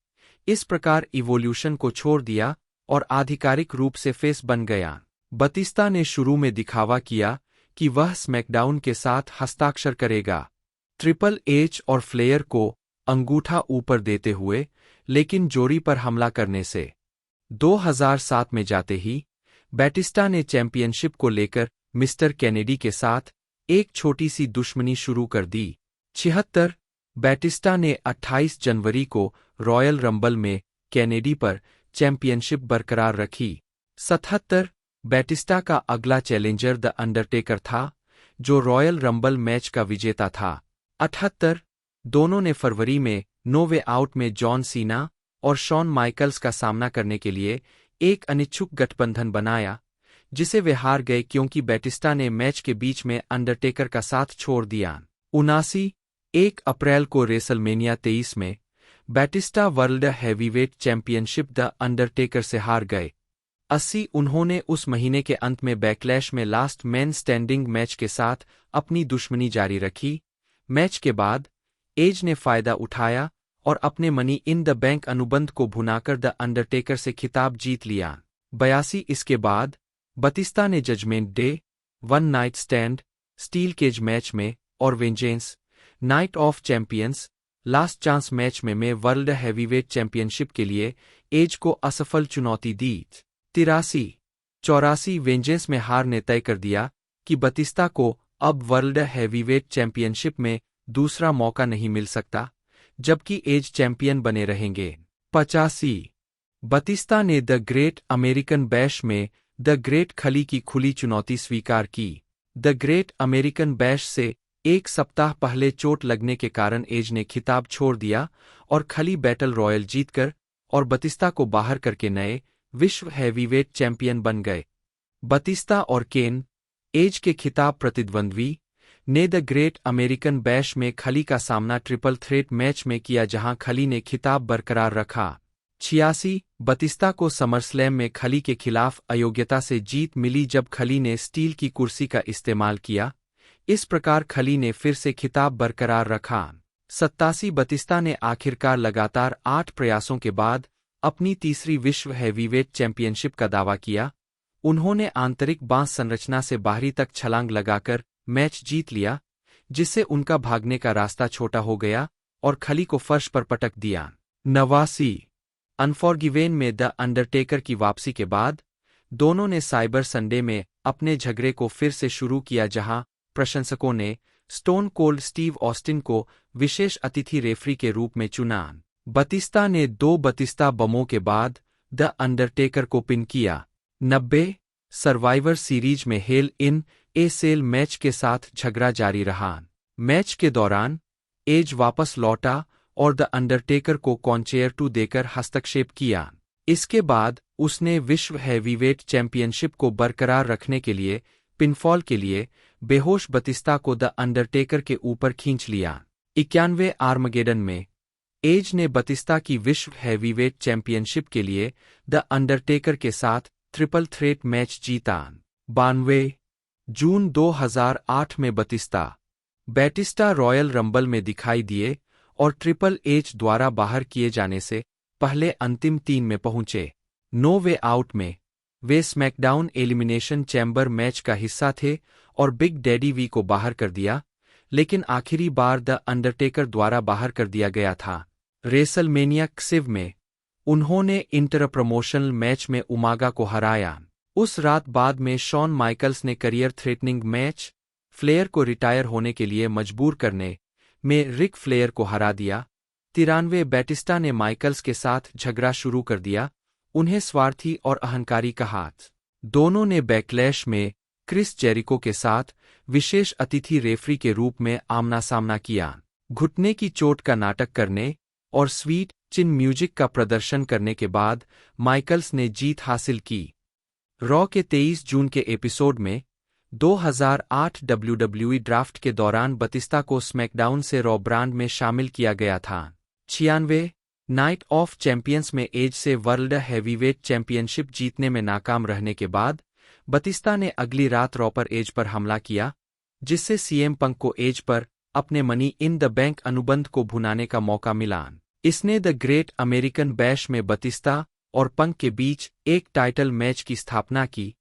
इस प्रकार इवोल्यूशन को छोड़ दिया और आधिकारिक रूप से फेस बन गया। बतिस्ता ने शुरू में दिखावा किया कि वह स्मैकडाउन के साथ हस्ताक्षर करेगा, ट्रिपल एच और फ्लेयर को अंगूठा ऊपर देते हुए, लेकिन जोरी पर हमला करने से 2007 में जाते ही बैटिस्टा ने चैंपियनशिप को लेकर मिस्टर कैनेडी के साथ एक छोटी सी दुश्मनी शुरू कर दी। 76 बैटिस्टा ने 28 जनवरी को रॉयल रंबल में कैनेडी पर चैंपियनशिप बरकरार रखी। 77 बैटिस्टा का अगला चैलेंजर द अंडरटेकर था, जो रॉयल रंबल मैच का विजेता था। 78 दोनों ने फरवरी में नो वे आउट में जॉन सीना और शॉन माइकल्स का सामना करने के लिए एक अनिच्छुक गठबंधन बनाया, जिसे वे हार गए क्योंकि बैटिस्टा ने मैच के बीच में अंडरटेकर का साथ छोड़ दिया। 79 1 अप्रैल को रेसलमेनिया 23 में Batista world heavyweight championship the Undertaker से हार गए। 80 उन्होंने उस महीने के अंत में बैकलैश में लास्ट मैन स्टैंडिंग मैच के साथ अपनी दुश्मनी जारी रखी। मैच के बाद एज ने फायदा उठाया और अपने मनी इन द बैंक अनुबंध को भुनाकर द अंडरटेकर से खिताब जीत लिया। 82 इसके बाद बतिस्ता ने judgment day, one night stand, steel cage match में और vengeance, night of champions, last chance match में वर्ल्ड हैवीवेट चैंपियनशिप के लिए एज को असफल चुनौती दी। 83 84 वेंजेंस में हार ने तय कर दिया कि बतिस्ता को अब वर्ल्ड हैवीवेट चैंपियनशिप में दूसरा मौका नहीं मिल सकता, जबकि एज चैंपियन बने रहेंगे। 85 बतिस्ता ने द ग्रेट अमेरिकन बैश में द ग्रेट खली की खुली चुनौती स्वीकार की। द ग्रेट अमेरिकन बैश से एक सप्ताह पहले चोट लगने के कारण एज ने खिताब छोड़ दिया और खली बैटल रॉयल जीतकर और बतिस्ता को बाहर करके नए विश्व हैवीवेट चैंपियन बन गए। बतिस्ता और केन, एज के खिताब प्रतिद्वंद्वी, ने द ग्रेट अमेरिकन बैश में खली का सामना ट्रिपल थ्रेट मैच में किया जहां खली ने खिताब बरकरार रखा। 86 बतिस्ता को समरस्लैम में खली के खिलाफ अयोग्यता से जीत मिली जब खली ने स्टील की कुर्सी का इस्तेमाल किया, इस प्रकार खली ने फिर से खिताब बरकरार रखा। 87 बतिस्ता ने आखिरकार लगातार 8 प्रयासों के बाद अपनी तीसरी विश्व हैवीवेट चैंपियनशिप का दावा किया। उन्होंने आंतरिक बांस संरचना से बाहरी तक छलांग लगाकर मैच जीत लिया, जिससे उनका भागने का रास्ता छोटा हो गया और खली को फर्श पर पटक दिया। 89 अनफॉरगिवेन में द अंडरटेकर की वापसी के बाद दोनों ने साइबर संडे में अपने झगड़े को फिर से शुरू किया, जहां प्रशंसकों ने स्टोन कोल्ड स्टीव ऑस्टिन को विशेष अतिथि रेफरी के रूप में चुना। बतिस्ता ने 2 बतिस्ता बमों के बाद द अंडरटेकर को पिन किया। 90 सर्वाइवर सीरीज में हेल इन ए सेल मैच के साथ झगड़ा जारी रहा। मैच के दौरान एज वापस लौटा और द अंडरटेकर को कॉन्चेयर 2 देकर हस्तक्षेप किया। इसके बाद उसने विश्व हैवीवेट चैंपियनशिप को बरकरार रखने के लिए पिनफॉल के लिए बेहोश बतिस्ता को द अंडरटेकर के ऊपर खींच लिया। 91 आर्मगेडन में एज ने बतिस्ता की विश्व हैवीवेट चैंपियनशिप के लिए द अंडरटेकर के साथ ट्रिपल थ्रेट मैच जीता। 92 जून 2008 में बतिस्ता बैटिस्टा रॉयल रंबल में दिखाई दिए और ट्रिपल एच द्वारा बाहर किए जाने से पहले अंतिम 3 में पहुंचे। 9 वे आउट में वे स्मैकडाउन एलिमिनेशन चैम्बर मैच का हिस्सा थे और बिग डैडी वी को बाहर कर दिया, लेकिन आखिरी बार द अंडरटेकर द्वारा बाहर कर दिया गया था। रेसलमेनिया क्सिव में उन्होंने इंटर-प्रमोशनल मैच में उमागा को हराया। उस रात बाद में शॉन माइकल्स ने करियर थ्रेटनिंग मैच फ्लेयर को रिटायर होने के लिए मजबूर करने में रिक फ्लेयर को हरा दिया। 93 बैटिस्टा ने माइकल्स के साथ झगड़ा शुरू कर दिया, उन्हें स्वार्थी और अहंकारी कहा। दोनों ने बैकलैश में क्रिस जेरिको के साथ विशेष अतिथि रेफरी के रूप में आमना सामना किया। घुटने की चोट का नाटक करने और स्वीट चिन म्यूजिक का प्रदर्शन करने के बाद माइकल्स ने जीत हासिल की। रॉ के 23 जून के एपिसोड में 2008 WWE ड्राफ्ट के दौरान बतिस्ता को स्मैकडाउन से रॉ ब्रांड में शामिल किया गया था। 96 नाइट ऑफ चैंपियंस में एज से वर्ल्ड हैवीवेट चैंपियनशिप जीतने में नाकाम रहने के बाद बतिस्ता ने अगली रात रॉ पर एज पर हमला किया, जिससे सीएम पंक को एज पर अपने मनी इन द बैंक अनुबंध को भुनाने का मौका मिला। इसने द ग्रेट अमेरिकन बैश में बतिस्ता और पंक के बीच एक टाइटल मैच की स्थापना की,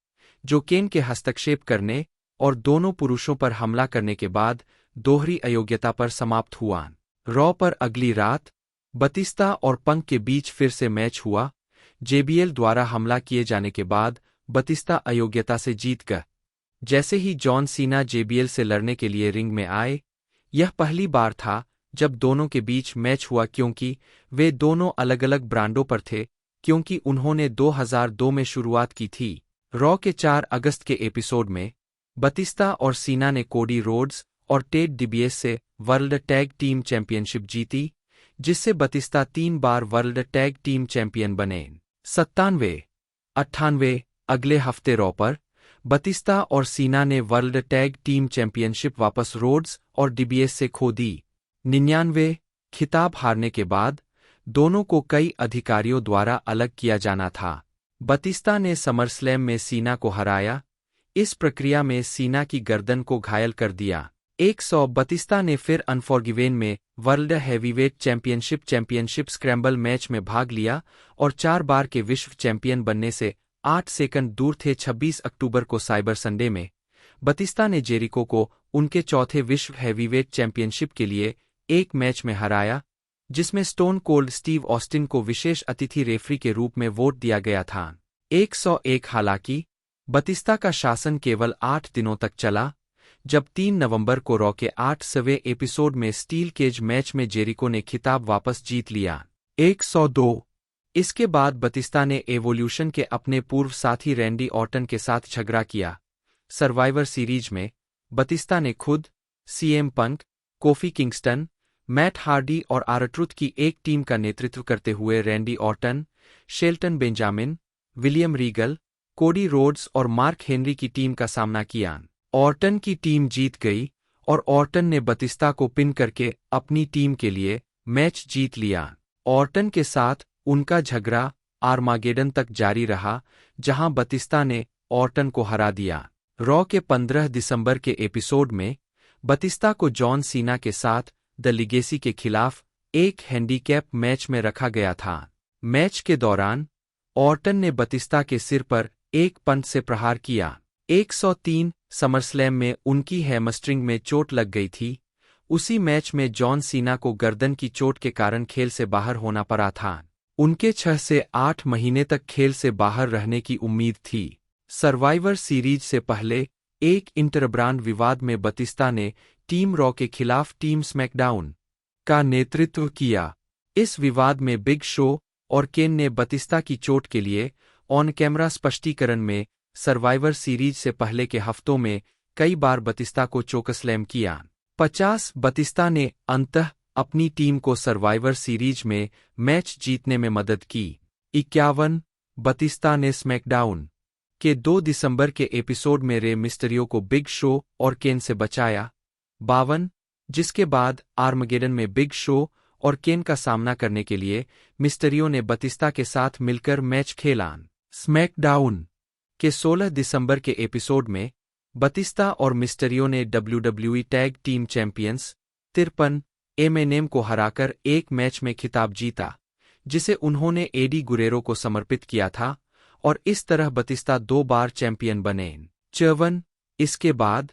जो केन के हस्तक्षेप करने और दोनों पुरुषों पर हमला करने के बाद दोहरी अयोग्यता पर समाप्त हुआ। रॉ पर अगली रात बतिस्ता और पंक के बीच फिर से मैच हुआ। जेबीएल द्वारा हमला किए जाने के बाद बतिस्ता अयोग्यता से जीत गए। जैसे ही जॉन सीना जेबीएल से लड़ने के लिए रिंग में आए, यह पहली बार था जब दोनों के बीच मैच हुआ, क्योंकि वे दोनों अलग-अलग ब्रांडों पर थे, क्योंकि उन्होंने 2002 में शुरुआत की थी। रॉ के 4 अगस्त के एपिसोड में बतिस्ता और सीना ने कोडी रोड्स और टेड डिबिएस से वर्ल्ड टैग टीम चैंपियनशिप जीती, जिससे बतिस्ता 3 बार वर्ल्ड टैग टीम चैंपियन बने। 97 98 अगले हफ्ते रॉ पर बतिस्ता और सीना ने वर्ल्ड टैग टीम चैंपियनशिप वापस रोड्स और डिबिएस से खो दी। 99 खिताब हारने के बाद दोनों को कई अधिकारियों द्वारा अलग किया जाना था। बतिस्ता ने समरस्लैम में सीना को हराया। इस प्रक्रिया में सीना की गर्दन को घायल कर दिया। 100 बतिस्ता ने फिर अनफॉरगिवेन में world heavyweight championship scramble match में भाग लिया और 4 बार के विश्व चैंपियन बनने से 8 सेकंड दूर थे। 26 अक्टूबर को साइबर संडे में बतिस्ता ने जेरिको को उनके चौथे विश्व हैवीवेट चैंपियनशिप के लिए एक मैच में हराया, जिसमें स्टोन कोल्ड स्टीव ऑस्टिन को विशेष अतिथि रेफरी के रूप में वोट दिया गया था। 101 हालांकि बतिस्ता का शासन केवल 8 दिनों तक चला, जब 3 नवंबर को रॉ के 8वें एपिसोड में स्टील केज मैच में जेरिको ने खिताब वापस जीत लिया। 102 इसके बाद बतिस्ता ने एवोल्यूशन के अपने पूर्व साथी रैंडी ऑर्टन के साथ झगड़ा किया। सर्वाइवर सीरीज में बतिस्ता ने खुद CM Punk, coffee Kingston, Matt Hardy और आरट्रुथ की एक टीम का नेतृत्व करते हुए Randy Orton, Shelton Benjamin, William Regal, Cody Rhodes और मार्क हेनरी की टीम का सामना किया। ऑर्टन की टीम जीत गई और ऑर्टन ने बतिस्ता को पिन करके अपनी टीम के लिए मैच जीत लिया। ऑर्टन के साथ उनका झगड़ा आर्मागेडन तक जारी रहा, जहां बतिस्ता ने ऑर्टन को हरा दिया। रॉ के 15 दिसंबर के एपिसोड में बतिस्ता को जॉन सीना के साथ द लीगेसी के खिलाफ एक हैंडीकैप मैच में रखा गया था। मैच के दौरान ऑर्टन ने बतिस्ता के सिर पर एक पंच से प्रहार किया। 103 समरस्लैम में उनकी हैमस्ट्रिंग में चोट लग गई थी। उसी मैच में जॉन सीना को गर्दन की चोट के कारण खेल से बाहर होना पड़ा था। उनके 6 से 8 महीने तक खेल से बाहर रहने की उम्मीद थी। सर्वाइवर सीरीज से पहले एक इंटरब्रांड विवाद में बतिस्ता ने टीम रॉ के खिलाफ टीम स्मैकडाउन का नेतृत्व किया। इस विवाद में बिग शो और केन ने बतिस्ता की चोट के लिए ऑन कैमरा स्पष्टीकरण में सर्वाइवर सीरीज से पहले के हफ्तों में कई बार बतिस्ता को चोकस्लैम किया। 50 बतिस्ता ने अंततः अपनी टीम को सर्वाइवर सीरीज में मैच जीतने में मदद की। 51 बतिस्ता ने स्मैकडाउन के 2 दिसंबर के एपिसोड में रे मिस्टेरियो को बिग शो और केन से बचाया। 52 जिसके बाद आर्मगेडन में बिग शो और केन का सामना करने के लिए मिस्टेरियो ने बतिस्ता के साथ मिलकर मैच खेला। स्मैकडाउन के 16 दिसंबर के एपिसोड में बतिस्ता और मिस्टेरियो ने WWE tag team champions 53 MNM को हराकर एक मैच में खिताब जीता, जिसे उन्होंने एडी गुरेरो को समर्पित किया था, और इस तरह बतिस्ता 2 बार चैंपियन बने। 54 इसके बाद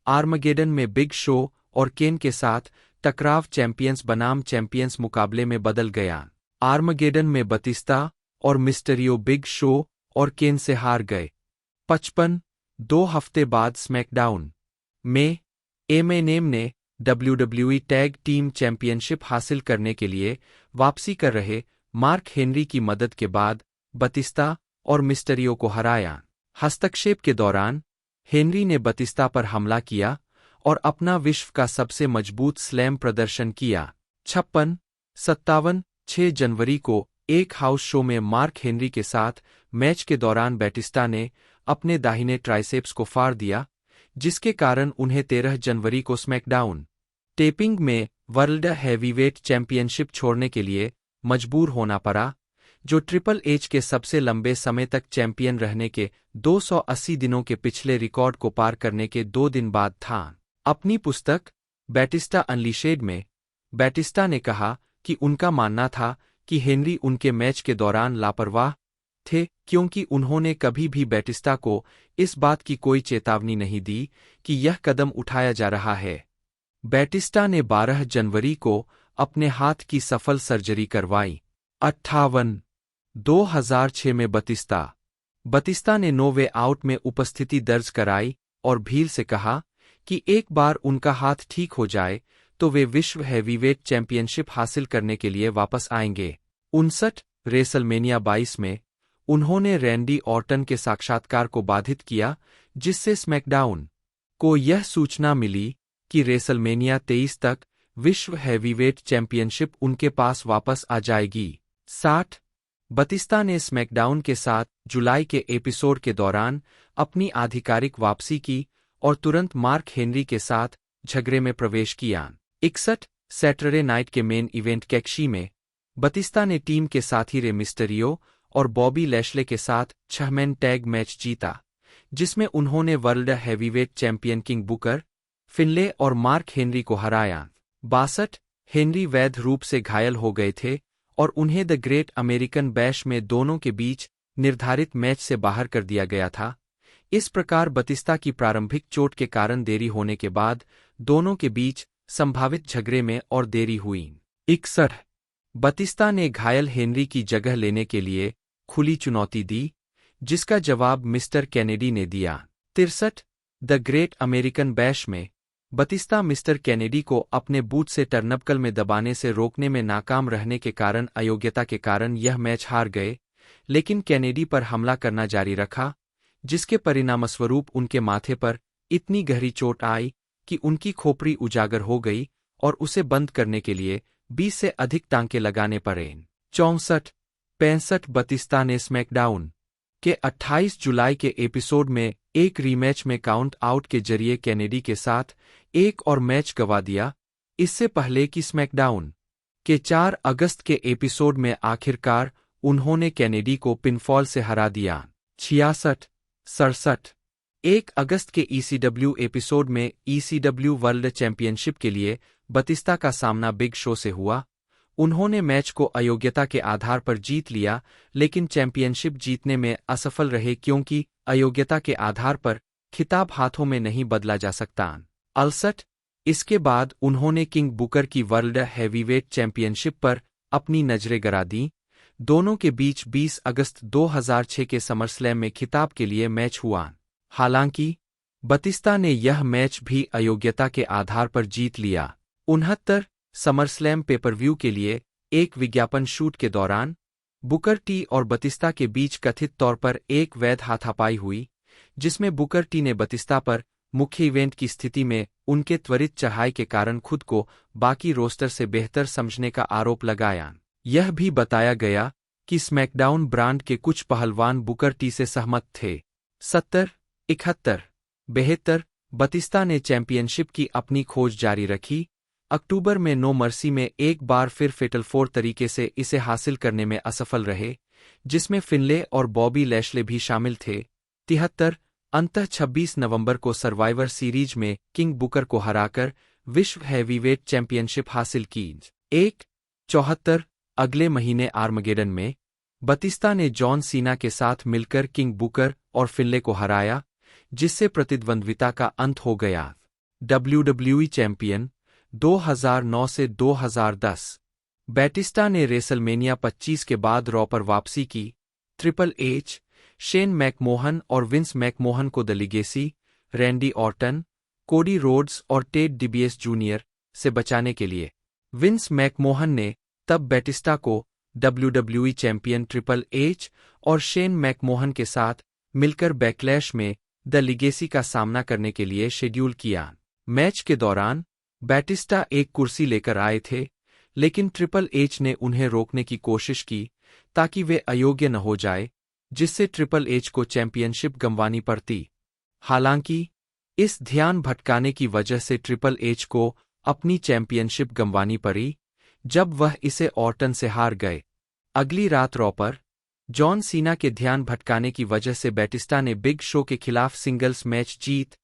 आर्मगेडन में बिग शो और केन के साथ टकराव चैंपियंस बनाम चैंपियंस मुकाबले में बदल गया। आर्मगेडन में बतिस्ता और मिस्टेरियो बिग शो और केन से हार गए। 55 2 हफ्ते बाद स्मैकडाउन में एमएनएम ने WWE टैग टीम चैंपियनशिप हासिल करने के लिए वापसी कर रहे मार्क हेनरी की मदद के बाद बतिस्ता और मिस्टेरियो को हराया। हस्तक्षेप के दौरान हेनरी ने बतिस्ता पर हमला किया और अपना विश्व का सबसे मजबूत स्लैम प्रदर्शन किया। 56 57 6 जनवरी को एक हाउस शो में मार्क हेनरी के साथ मैच के दौरान बैटिस्टा ने अपने दाहिने ट्राइसेप्स को फाड़ दिया, जिसके कारण उन्हें 13 जनवरी को स्मैकडाउन टेपिंग में वर्ल्ड हैवीवेट चैंपियनशिप छोड़ने के लिए मजबूर होना पड़ा, जो ट्रिपल एच के सबसे लंबे समय तक चैंपियन रहने के 280 दिनों के पिछले रिकॉर्ड को पार करने के 2 दिन बाद था। अपनी पुस्तक बैटिस्टा अनलीशेड में बैटिस्टा ने कहा कि उनका मानना था कि हेनरी उनके मैच के दौरान लापरवाह थे, क्योंकि उन्होंने कभी भी बैटिस्टा को इस बात की कोई चेतावनी नहीं दी कि यह कदम उठाया जा रहा है। बैटिस्टा ने 12 जनवरी को अपने हाथ की सफल सर्जरी करवाई। 58 2006 में बतिस्ता ने नो वे आउट में उपस्थिति दर्ज कराई और भील से कहा कि एक बार उनका हाथ ठीक हो जाए तो वे विश्व हैवीवेट चैंपियनशिप हासिल करने के लिए वापस आएंगे। 59 रेसलमेनिया 22 में उन्होंने रैंडी ऑर्टन के साक्षात्कार को बाधित किया, जिससे स्मैकडाउन को यह सूचना मिली कि रेसलमेनिया 23 तक विश्व हैवीवेट चैंपियनशिप उनके पास वापस आ जाएगी। 60 बतिस्ता ने स्मैकडाउन के साथ जुलाई के एपिसोड के दौरान अपनी आधिकारिक वापसी की और तुरंत मार्क हेनरी के साथ झगड़े में प्रवेश किया। 61 सैटरडे नाइट के मेन इवेंट कैक्शी में बतिस्ता ने टीम के साथी रे मिस्टेरियो और बॉबी लैशले के साथ 6 मैन टैग मैच जीता, जिसमें उन्होंने world heavyweight champion king Booker, फिनले और मार्क हेनरी को हराया। 62 हेनरी वैध रूप से घायल हो गए थे और उन्हें द ग्रेट अमेरिकन बैश में दोनों के बीच निर्धारित मैच से बाहर कर दिया गया था। इस प्रकार बतिस्ता की प्रारंभिक चोट के कारण देरी होने के बाद दोनों के बीच संभावित झगड़े में और देरी हुई। 61 बतिस्ता ने घायल हेनरी की जगह लेने के लिए खुली चुनौती दी, जिसका जवाब मिस्टर कैनेडी ने दिया। 63 द ग्रेट अमेरिकन बैश में बतिस्ता मिस्टर कैनेडी को अपने बूट से टर्नबकल में दबाने से रोकने में नाकाम रहने के कारण अयोग्यता के कारण यह मैच हार गए, लेकिन कैनेडी पर हमला करना जारी रखा, जिसके परिणामस्वरूप उनके माथे पर इतनी गहरी चोट आई कि उनकी खोपड़ी उजागर हो गई और उसे बंद करने के लिए 20 से अधिक टांके लगाने पड़े। 64 65 बतिस्ता ने स्मैकडाउन के 28 जुलाई के एपिसोड में एक रीमैच में काउंट आउट के जरिए कैनेडी के साथ एक और मैच गंवा दिया, इससे पहले कि स्मैकडाउन के 4 अगस्त के एपिसोड में आखिरकार उन्होंने कैनेडी को पिनफॉल से हरा दिया। 66 67 1 अगस्त के ECW एपिसोड में ECW वर्ल्ड चैंपियनशिप के लिए बतिस्ता का सामना बिग शो से हुआ। उन्होंने मैच को अयोग्यता के आधार पर जीत लिया, लेकिन चैंपियनशिप जीतने में असफल रहे क्योंकि अयोग्यता के आधार पर खिताब हाथों में नहीं बदला जा सकता। 68 इसके बाद उन्होंने किंग बुकर की वर्ल्ड हैवीवेट चैंपियनशिप पर अपनी नजरें गड़ा दी। दोनों के बीच 20 अगस्त 2006 के समरस्लैम में खिताब के लिए मैच हुआ। हालांकि बतिस्ता ने यह मैच भी अयोग्यता के आधार पर जीत लिया। 69 समरस्लैम पेपरव्यू के लिए एक विज्ञापन शूट के दौरान बुकर टी और बतिस्ता के बीच कथित तौर पर एक वैध हाथापाई हुई, जिसमें बुकर टी ने बतिस्ता पर मुख्य इवेंट की स्थिति में उनके त्वरित चढ़ाई के कारण खुद को बाकी रोस्टर से बेहतर समझने का आरोप लगाया। यह भी बताया गया कि स्मैकडाउन ब्रांड के कुछ पहलवान बुकर टी से सहमत थे। 70 71 72 बतिस्ता ने चैंपियनशिप की अपनी खोज जारी रखी। अक्टूबर में नो मर्सी में एक बार फिर फेटल 4 तरीके से इसे हासिल करने में असफल रहे, जिसमें फिनले और बॉबी लैशले भी शामिल थे। 73 अंततः 26 नवंबर को सर्वाइवर सीरीज में किंग बुकर को हराकर विश्व हैवीवेट चैंपियनशिप हासिल की। 74 अगले महीने आर्मगेडन में बतिस्ता ने जॉन सीना के साथ मिलकर किंग बुकर और फिनले को हराया, जिससे प्रतिद्वंद्विता का अंत हो गया। WWE चैंपियन 2009 से 2010 बैटिस्टा ने रेसलमेनिया 25 के बाद रॉ पर वापसी की। ट्रिपल एच, शेन मैकमोहन और विंस मैकमोहन को the legacy, Randy Orton, Cody Rhodes और टेड डिबियस जूनियर से बचाने के लिए विंस मैकमोहन ने तब बैटिस्टा को WWE चैंपियन ट्रिपल एच और शेन मैकमोहन के साथ मिलकर बैकलैश में द लीगेसी का सामना करने के लिए शेड्यूल किया। मैच के दौरान बैटिस्टा एक कुर्सी लेकर आए थे, लेकिन ट्रिपल एच ने उन्हें रोकने की कोशिश की ताकि वे अयोग्य न हो जाए, जिससे ट्रिपल एच को चैंपियनशिप गंवानी पड़ती। हालांकि इस ध्यान भटकाने की वजह से ट्रिपल एच को अपनी चैंपियनशिप गंवानी पड़ी, जब वह इसे ऑर्टन से हार गए। अगली रात रॉ पर जॉन सीना के ध्यान भटकाने की वजह से बैटिस्टा ने बिग शो के खिलाफ सिंगल्स मैच जीत।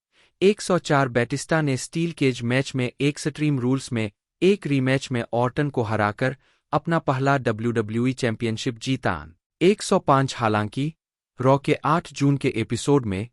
104 बैटिस्टा ने स्टील केज मैच में एक्सट्रीम रूल्स में एक रीमैच में ऑर्टन को हराकर अपना पहला WWE चैंपियनशिप जीता। 105 हालांकि रॉ के 8 जून के एपिसोड में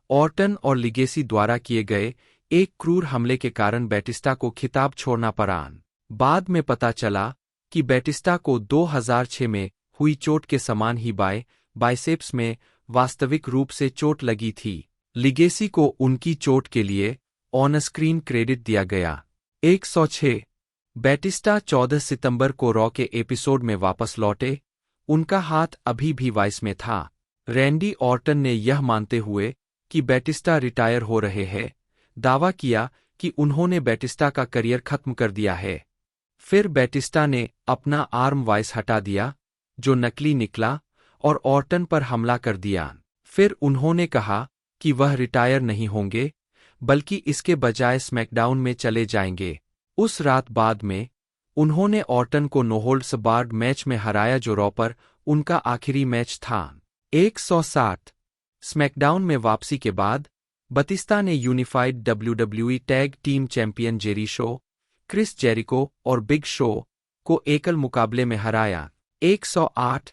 ऑर्टन और लीगेसी द्वारा किए गए एक क्रूर हमले के कारण बैटिस्टा को खिताब छोड़ना पड़ा। बाद में पता चला कि बैटिस्टा को 2006 में हुई चोट के समान ही बाइसेप्स में वास्तविक रूप से चोट लगी थी। लीगेसी को उनकी चोट के लिए ऑन स्क्रीन क्रेडिट दिया गया। 106 बैटिस्टा 14 सितंबर को रॉ के एपिसोड में वापस लौटे। उनका हाथ अभी भी वाइस में था। रैंडी ऑर्टन ने यह मानते हुए कि बैटिस्टा रिटायर हो रहे हैं, दावा किया कि उन्होंने बैटिस्टा का करियर खत्म कर दिया है। फिर बैटिस्टा ने अपना आर्म वाइस हटा दिया, जो नकली निकला, और ऑर्टन पर हमला कर दिया। फिर उन्होंने कहा कि वह रिटायर नहीं होंगे, बल्कि इसके बजाय स्मैकडाउन में चले जाएंगे। उस रात बाद में उन्होंने ऑर्टन को नो होल्ड्स बार्ड मैच में हराया, जो रॉ पर उनका आखिरी मैच था। 107 स्मैकडाउन में वापसी के बाद बतिस्ता ने unified WWE tag team champion Jerishow, Chris Jericho और बिग शो को एकल मुकाबले में हराया। 108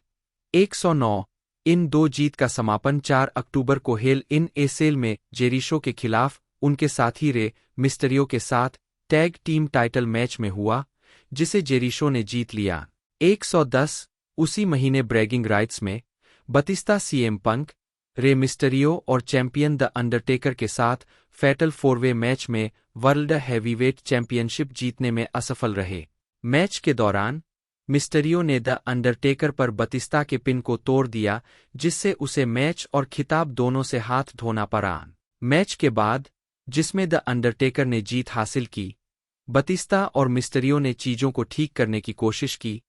109 इन दो जीत का समापन 4 अक्टूबर को हेल इन ए सेल में जेरीशो के खिलाफ उनके साथी रे मिस्टरियो के साथ टैग टीम टाइटल मैच में हुआ, जिसे जेरीशो ने जीत लिया। 110 उसी महीने ब्रैगिंग राइट्स में बतिस्ता CM पंक, रे मिस्टरियो और चैंपियन द अंडरटेकर के साथ फैटल 4-वे मैच में वर्ल्ड हैवीवेट चैंपियनशिप जीतने में असफल रहे। मैच के दौरान मिस्टरियो ने द अंडरटेकर पर बतिस्ता के पिन को तोड़ दिया, जिससे उसे मैच और खिताब दोनों से हाथ धोना पड़ा। मैच के बाद, जिसमें द अंडरटेकर ने जीत हासिल की, बतिस्ता और मिस्टरियो ने चीजों को ठीक करने की कोशिश की,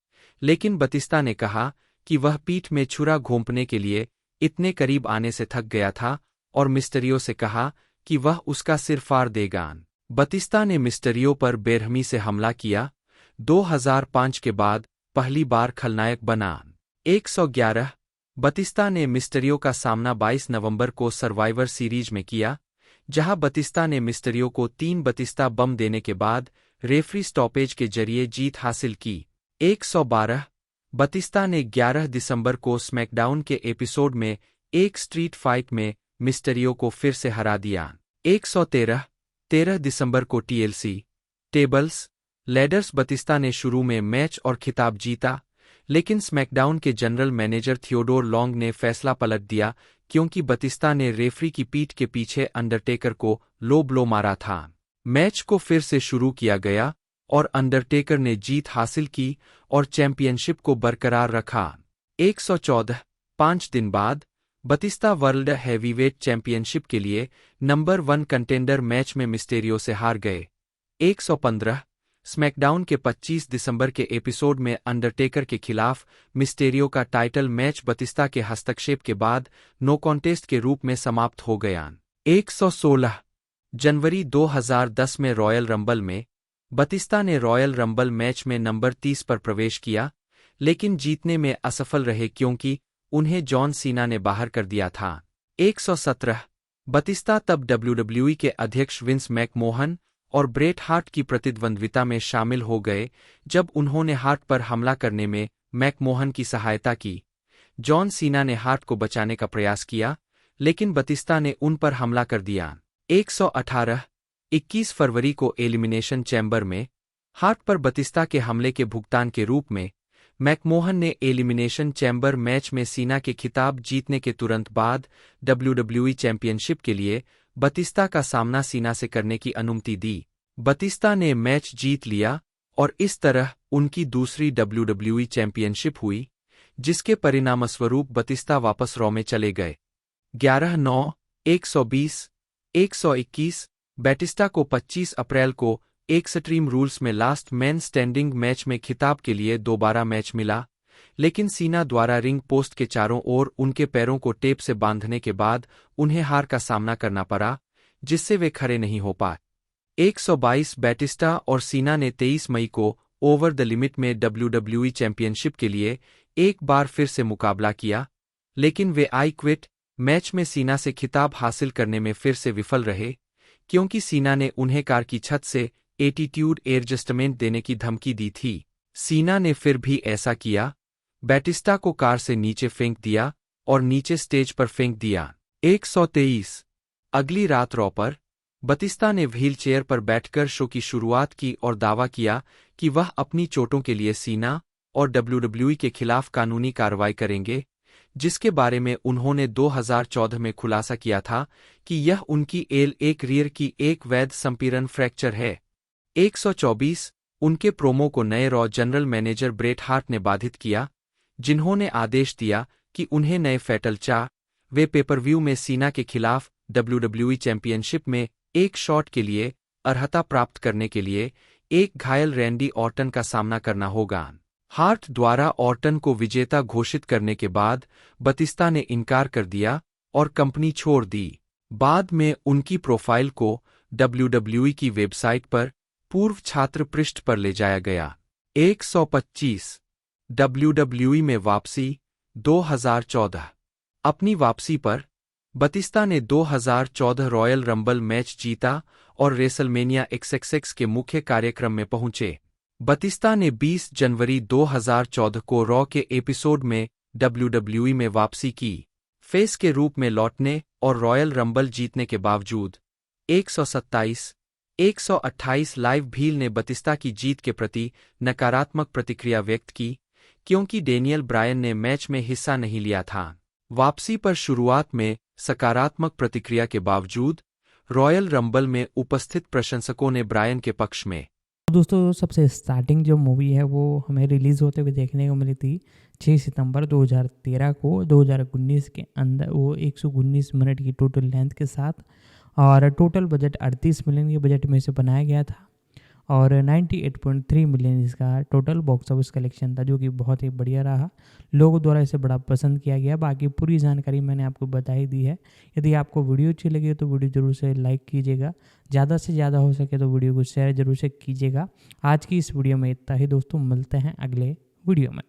लेकिन बतिस्ता ने कहा कि वह पीठ में छुरा घोंपने के लिए इतने करीब आने से थक गया था और मिस्टरियो से कहा कि वह उसका सिर फाड़ देगा। बतिस्ता ने मिस्टरियो पर बेरहमी से हमला किया। 2005 के बाद पहली बार खलनायक बना। 111 बतिस्ता ने मिस्टरियो का सामना 22 नवंबर को सर्वाइवर सीरीज में किया, जहां बतिस्ता ने मिस्टरियो को 3 बतिस्ता बम देने के बाद रेफरी स्टॉपेज के जरिए जीत हासिल की। 112 बतिस्ता ने 11 दिसंबर को स्मैकडाउन के एपिसोड में एक स्ट्रीट फाइट में मिस्टरियो को फिर से हरा दिया। 13 दिसंबर को टीएलसी टेबल्स लैडर्स बतिस्ता ने शुरू में मैच और खिताब जीता, लेकिन स्मैकडाउन के जनरल मैनेजर थियोडोर लॉन्ग ने फैसला पलट दिया क्योंकि बतिस्ता ने रेफरी की पीठ के पीछे अंडरटेकर को लो ब्लो मारा था। मैच को फिर से शुरू किया गया और अंडरटेकर ने जीत हासिल की और चैंपियनशिप को बरकरार रखा। 114 5 दिन बाद बतिस्ता वर्ल्ड हैवीवेट चैंपियनशिप के लिए नंबर 1 कंटेंडर मैच में मिस्टेरियो से हार गए। 115 स्मैकडाउन के 25 दिसंबर के एपिसोड में अंडरटेकर के खिलाफ मिस्टेरियो का टाइटल मैच बतिस्ता के हस्तक्षेप के बाद नो कॉन्टेस्ट के रूप में समाप्त हो गया। 116 जनवरी 2010 में रॉयल रंबल में बतिस्ता ने रॉयल रंबल मैच में नंबर 30 पर प्रवेश किया, लेकिन जीतने में असफल रहे क्योंकि उन्हें जॉन सीना ने बाहर कर दिया था। 117 बतिस्ता तब WWE के अध्यक्ष विंस मैकमोहन और ब्रेट हार्ट की प्रतिद्वंद्विता में शामिल हो गए जब उन्होंने हार्ट पर हमला करने में मैकमोहन की सहायता की। जॉन सीना ने हार्ट को बचाने का प्रयास किया, लेकिन बतिस्ता ने उन पर हमला कर दिया। 118 21 फरवरी को एलिमिनेशन चैम्बर में हार्ट पर बतिस्ता के हमले के भुगतान के रूप में मैकमोहन ने एलिमिनेशन चैम्बर मैच में सीना के खिताब जीतने के तुरंत बाद WWE चैंपियनशिप के लिए बतिस्ता का सामना सीना से करने की अनुमति दी। बतिस्ता ने मैच जीत लिया और इस तरह उनकी दूसरी WWE चैंपियनशिप हुई, जिसके परिणामस्वरूप बतिस्ता वापस रॉ में चले गए। 11-9 120 121 बैटिस्टा को 25 अप्रैल को एक्सट्रीम रूल्स में लास्ट मैन स्टैंडिंग मैच में खिताब के लिए दोबारा मैच मिला, लेकिन सीना द्वारा रिंग पोस्ट के चारों ओर उनके पैरों को टेप से बांधने के बाद उन्हें हार का सामना करना पड़ा, जिससे वे खड़े नहीं हो पाए। 122 बैटिस्टा और सीना ने 23 मई को ओवर द लिमिट में WWE चैंपियनशिप के लिए एक बार फिर से मुकाबला किया, लेकिन वे आई क्विट मैच में सीना से खिताब हासिल करने में फिर से विफल रहे क्योंकि सीना ने उन्हें कार की छत से एटीट्यूड एडजस्टमेंट देने की धमकी दी थी। सीना ने फिर भी ऐसा किया, बैटिस्टा को कार से नीचे फेंक दिया और नीचे स्टेज पर फेंक दिया। 123 अगली रात रॉ पर बतिस्ता ने व्हीलचेयर पर बैठकर शो की शुरुआत की और दावा किया कि वह अपनी चोटों के लिए सीना और WWE के खिलाफ कानूनी कार्रवाई करेंगे, जिसके बारे में उन्होंने 2014 में खुलासा किया था कि यह उनकी एक रियर की एक वैध संपीड़न फ्रैक्चर है। 124 उनके प्रोमो को नए raw general manager Bret Hart ने बाधित किया, जिन्होंने आदेश दिया कि उन्हें नए फैटल वे पेपरव्यू में सीना के खिलाफ WWE चैंपियनशिप में एक शॉट के लिए अर्हता प्राप्त करने के लिए एक घायल रैंडी ऑर्टन का सामना करना होगा। हार्ट द्वारा ऑर्टन को विजेता घोषित करने के बाद बतिस्ता ने इनकार कर दिया और कंपनी छोड़ दी। बाद में उनकी प्रोफाइल को WWE की वेबसाइट पर पूर्व छात्र पृष्ठ पर ले जाया गया। 125 WWE में वापसी 2014 अपनी वापसी पर बतिस्ता ने 2014 रॉयल रंबल मैच जीता और रेसलमेनिया XXX के मुख्य कार्यक्रम में पहुंचे। बतिस्ता ने 20 जनवरी 2014 को रॉ के एपिसोड में WWE में वापसी की, फेस के रूप में लौटने और रॉयल रंबल जीतने के बावजूद। 128 लाइव भील ने बतिस्ता की जीत के प्रति नकारात्मक प्रतिक्रिया व्यक्त की क्योंकि डेनियल ब्रायन ने मैच में हिस्सा नहीं लिया था। वापसी पर शुरुआत में सकारात्मक प्रतिक्रिया के बावजूद रॉयल रंबल में उपस्थित प्रशंसकों ने ब्रायन के पक्ष में। दोस्तों सबसे स्टार्टिंग जो मूवी है वो हमें रिलीज़ होते हुए देखने को मिली थी 6 सितंबर 2013 को 2019 के अंदर, वो 119 मिनट की टोटल लेंथ के साथ, और टोटल बजट 38 मिलियन के बजट में इसे बनाया गया था और 98.3 मिलियन इसका टोटल बॉक्स ऑफिस कलेक्शन था, जो कि बहुत ही बढ़िया रहा। लोगों द्वारा इसे बड़ा पसंद किया गया। बाकी पूरी जानकारी मैंने आपको बता ही दी है। यदि आपको वीडियो अच्छी लगी तो वीडियो जरूर से लाइक कीजिएगा, ज़्यादा से ज़्यादा हो सके तो वीडियो को शेयर जरूर से कीजिएगा। आज की इस वीडियो में इतना ही दोस्तों, मिलते हैं अगले वीडियो में।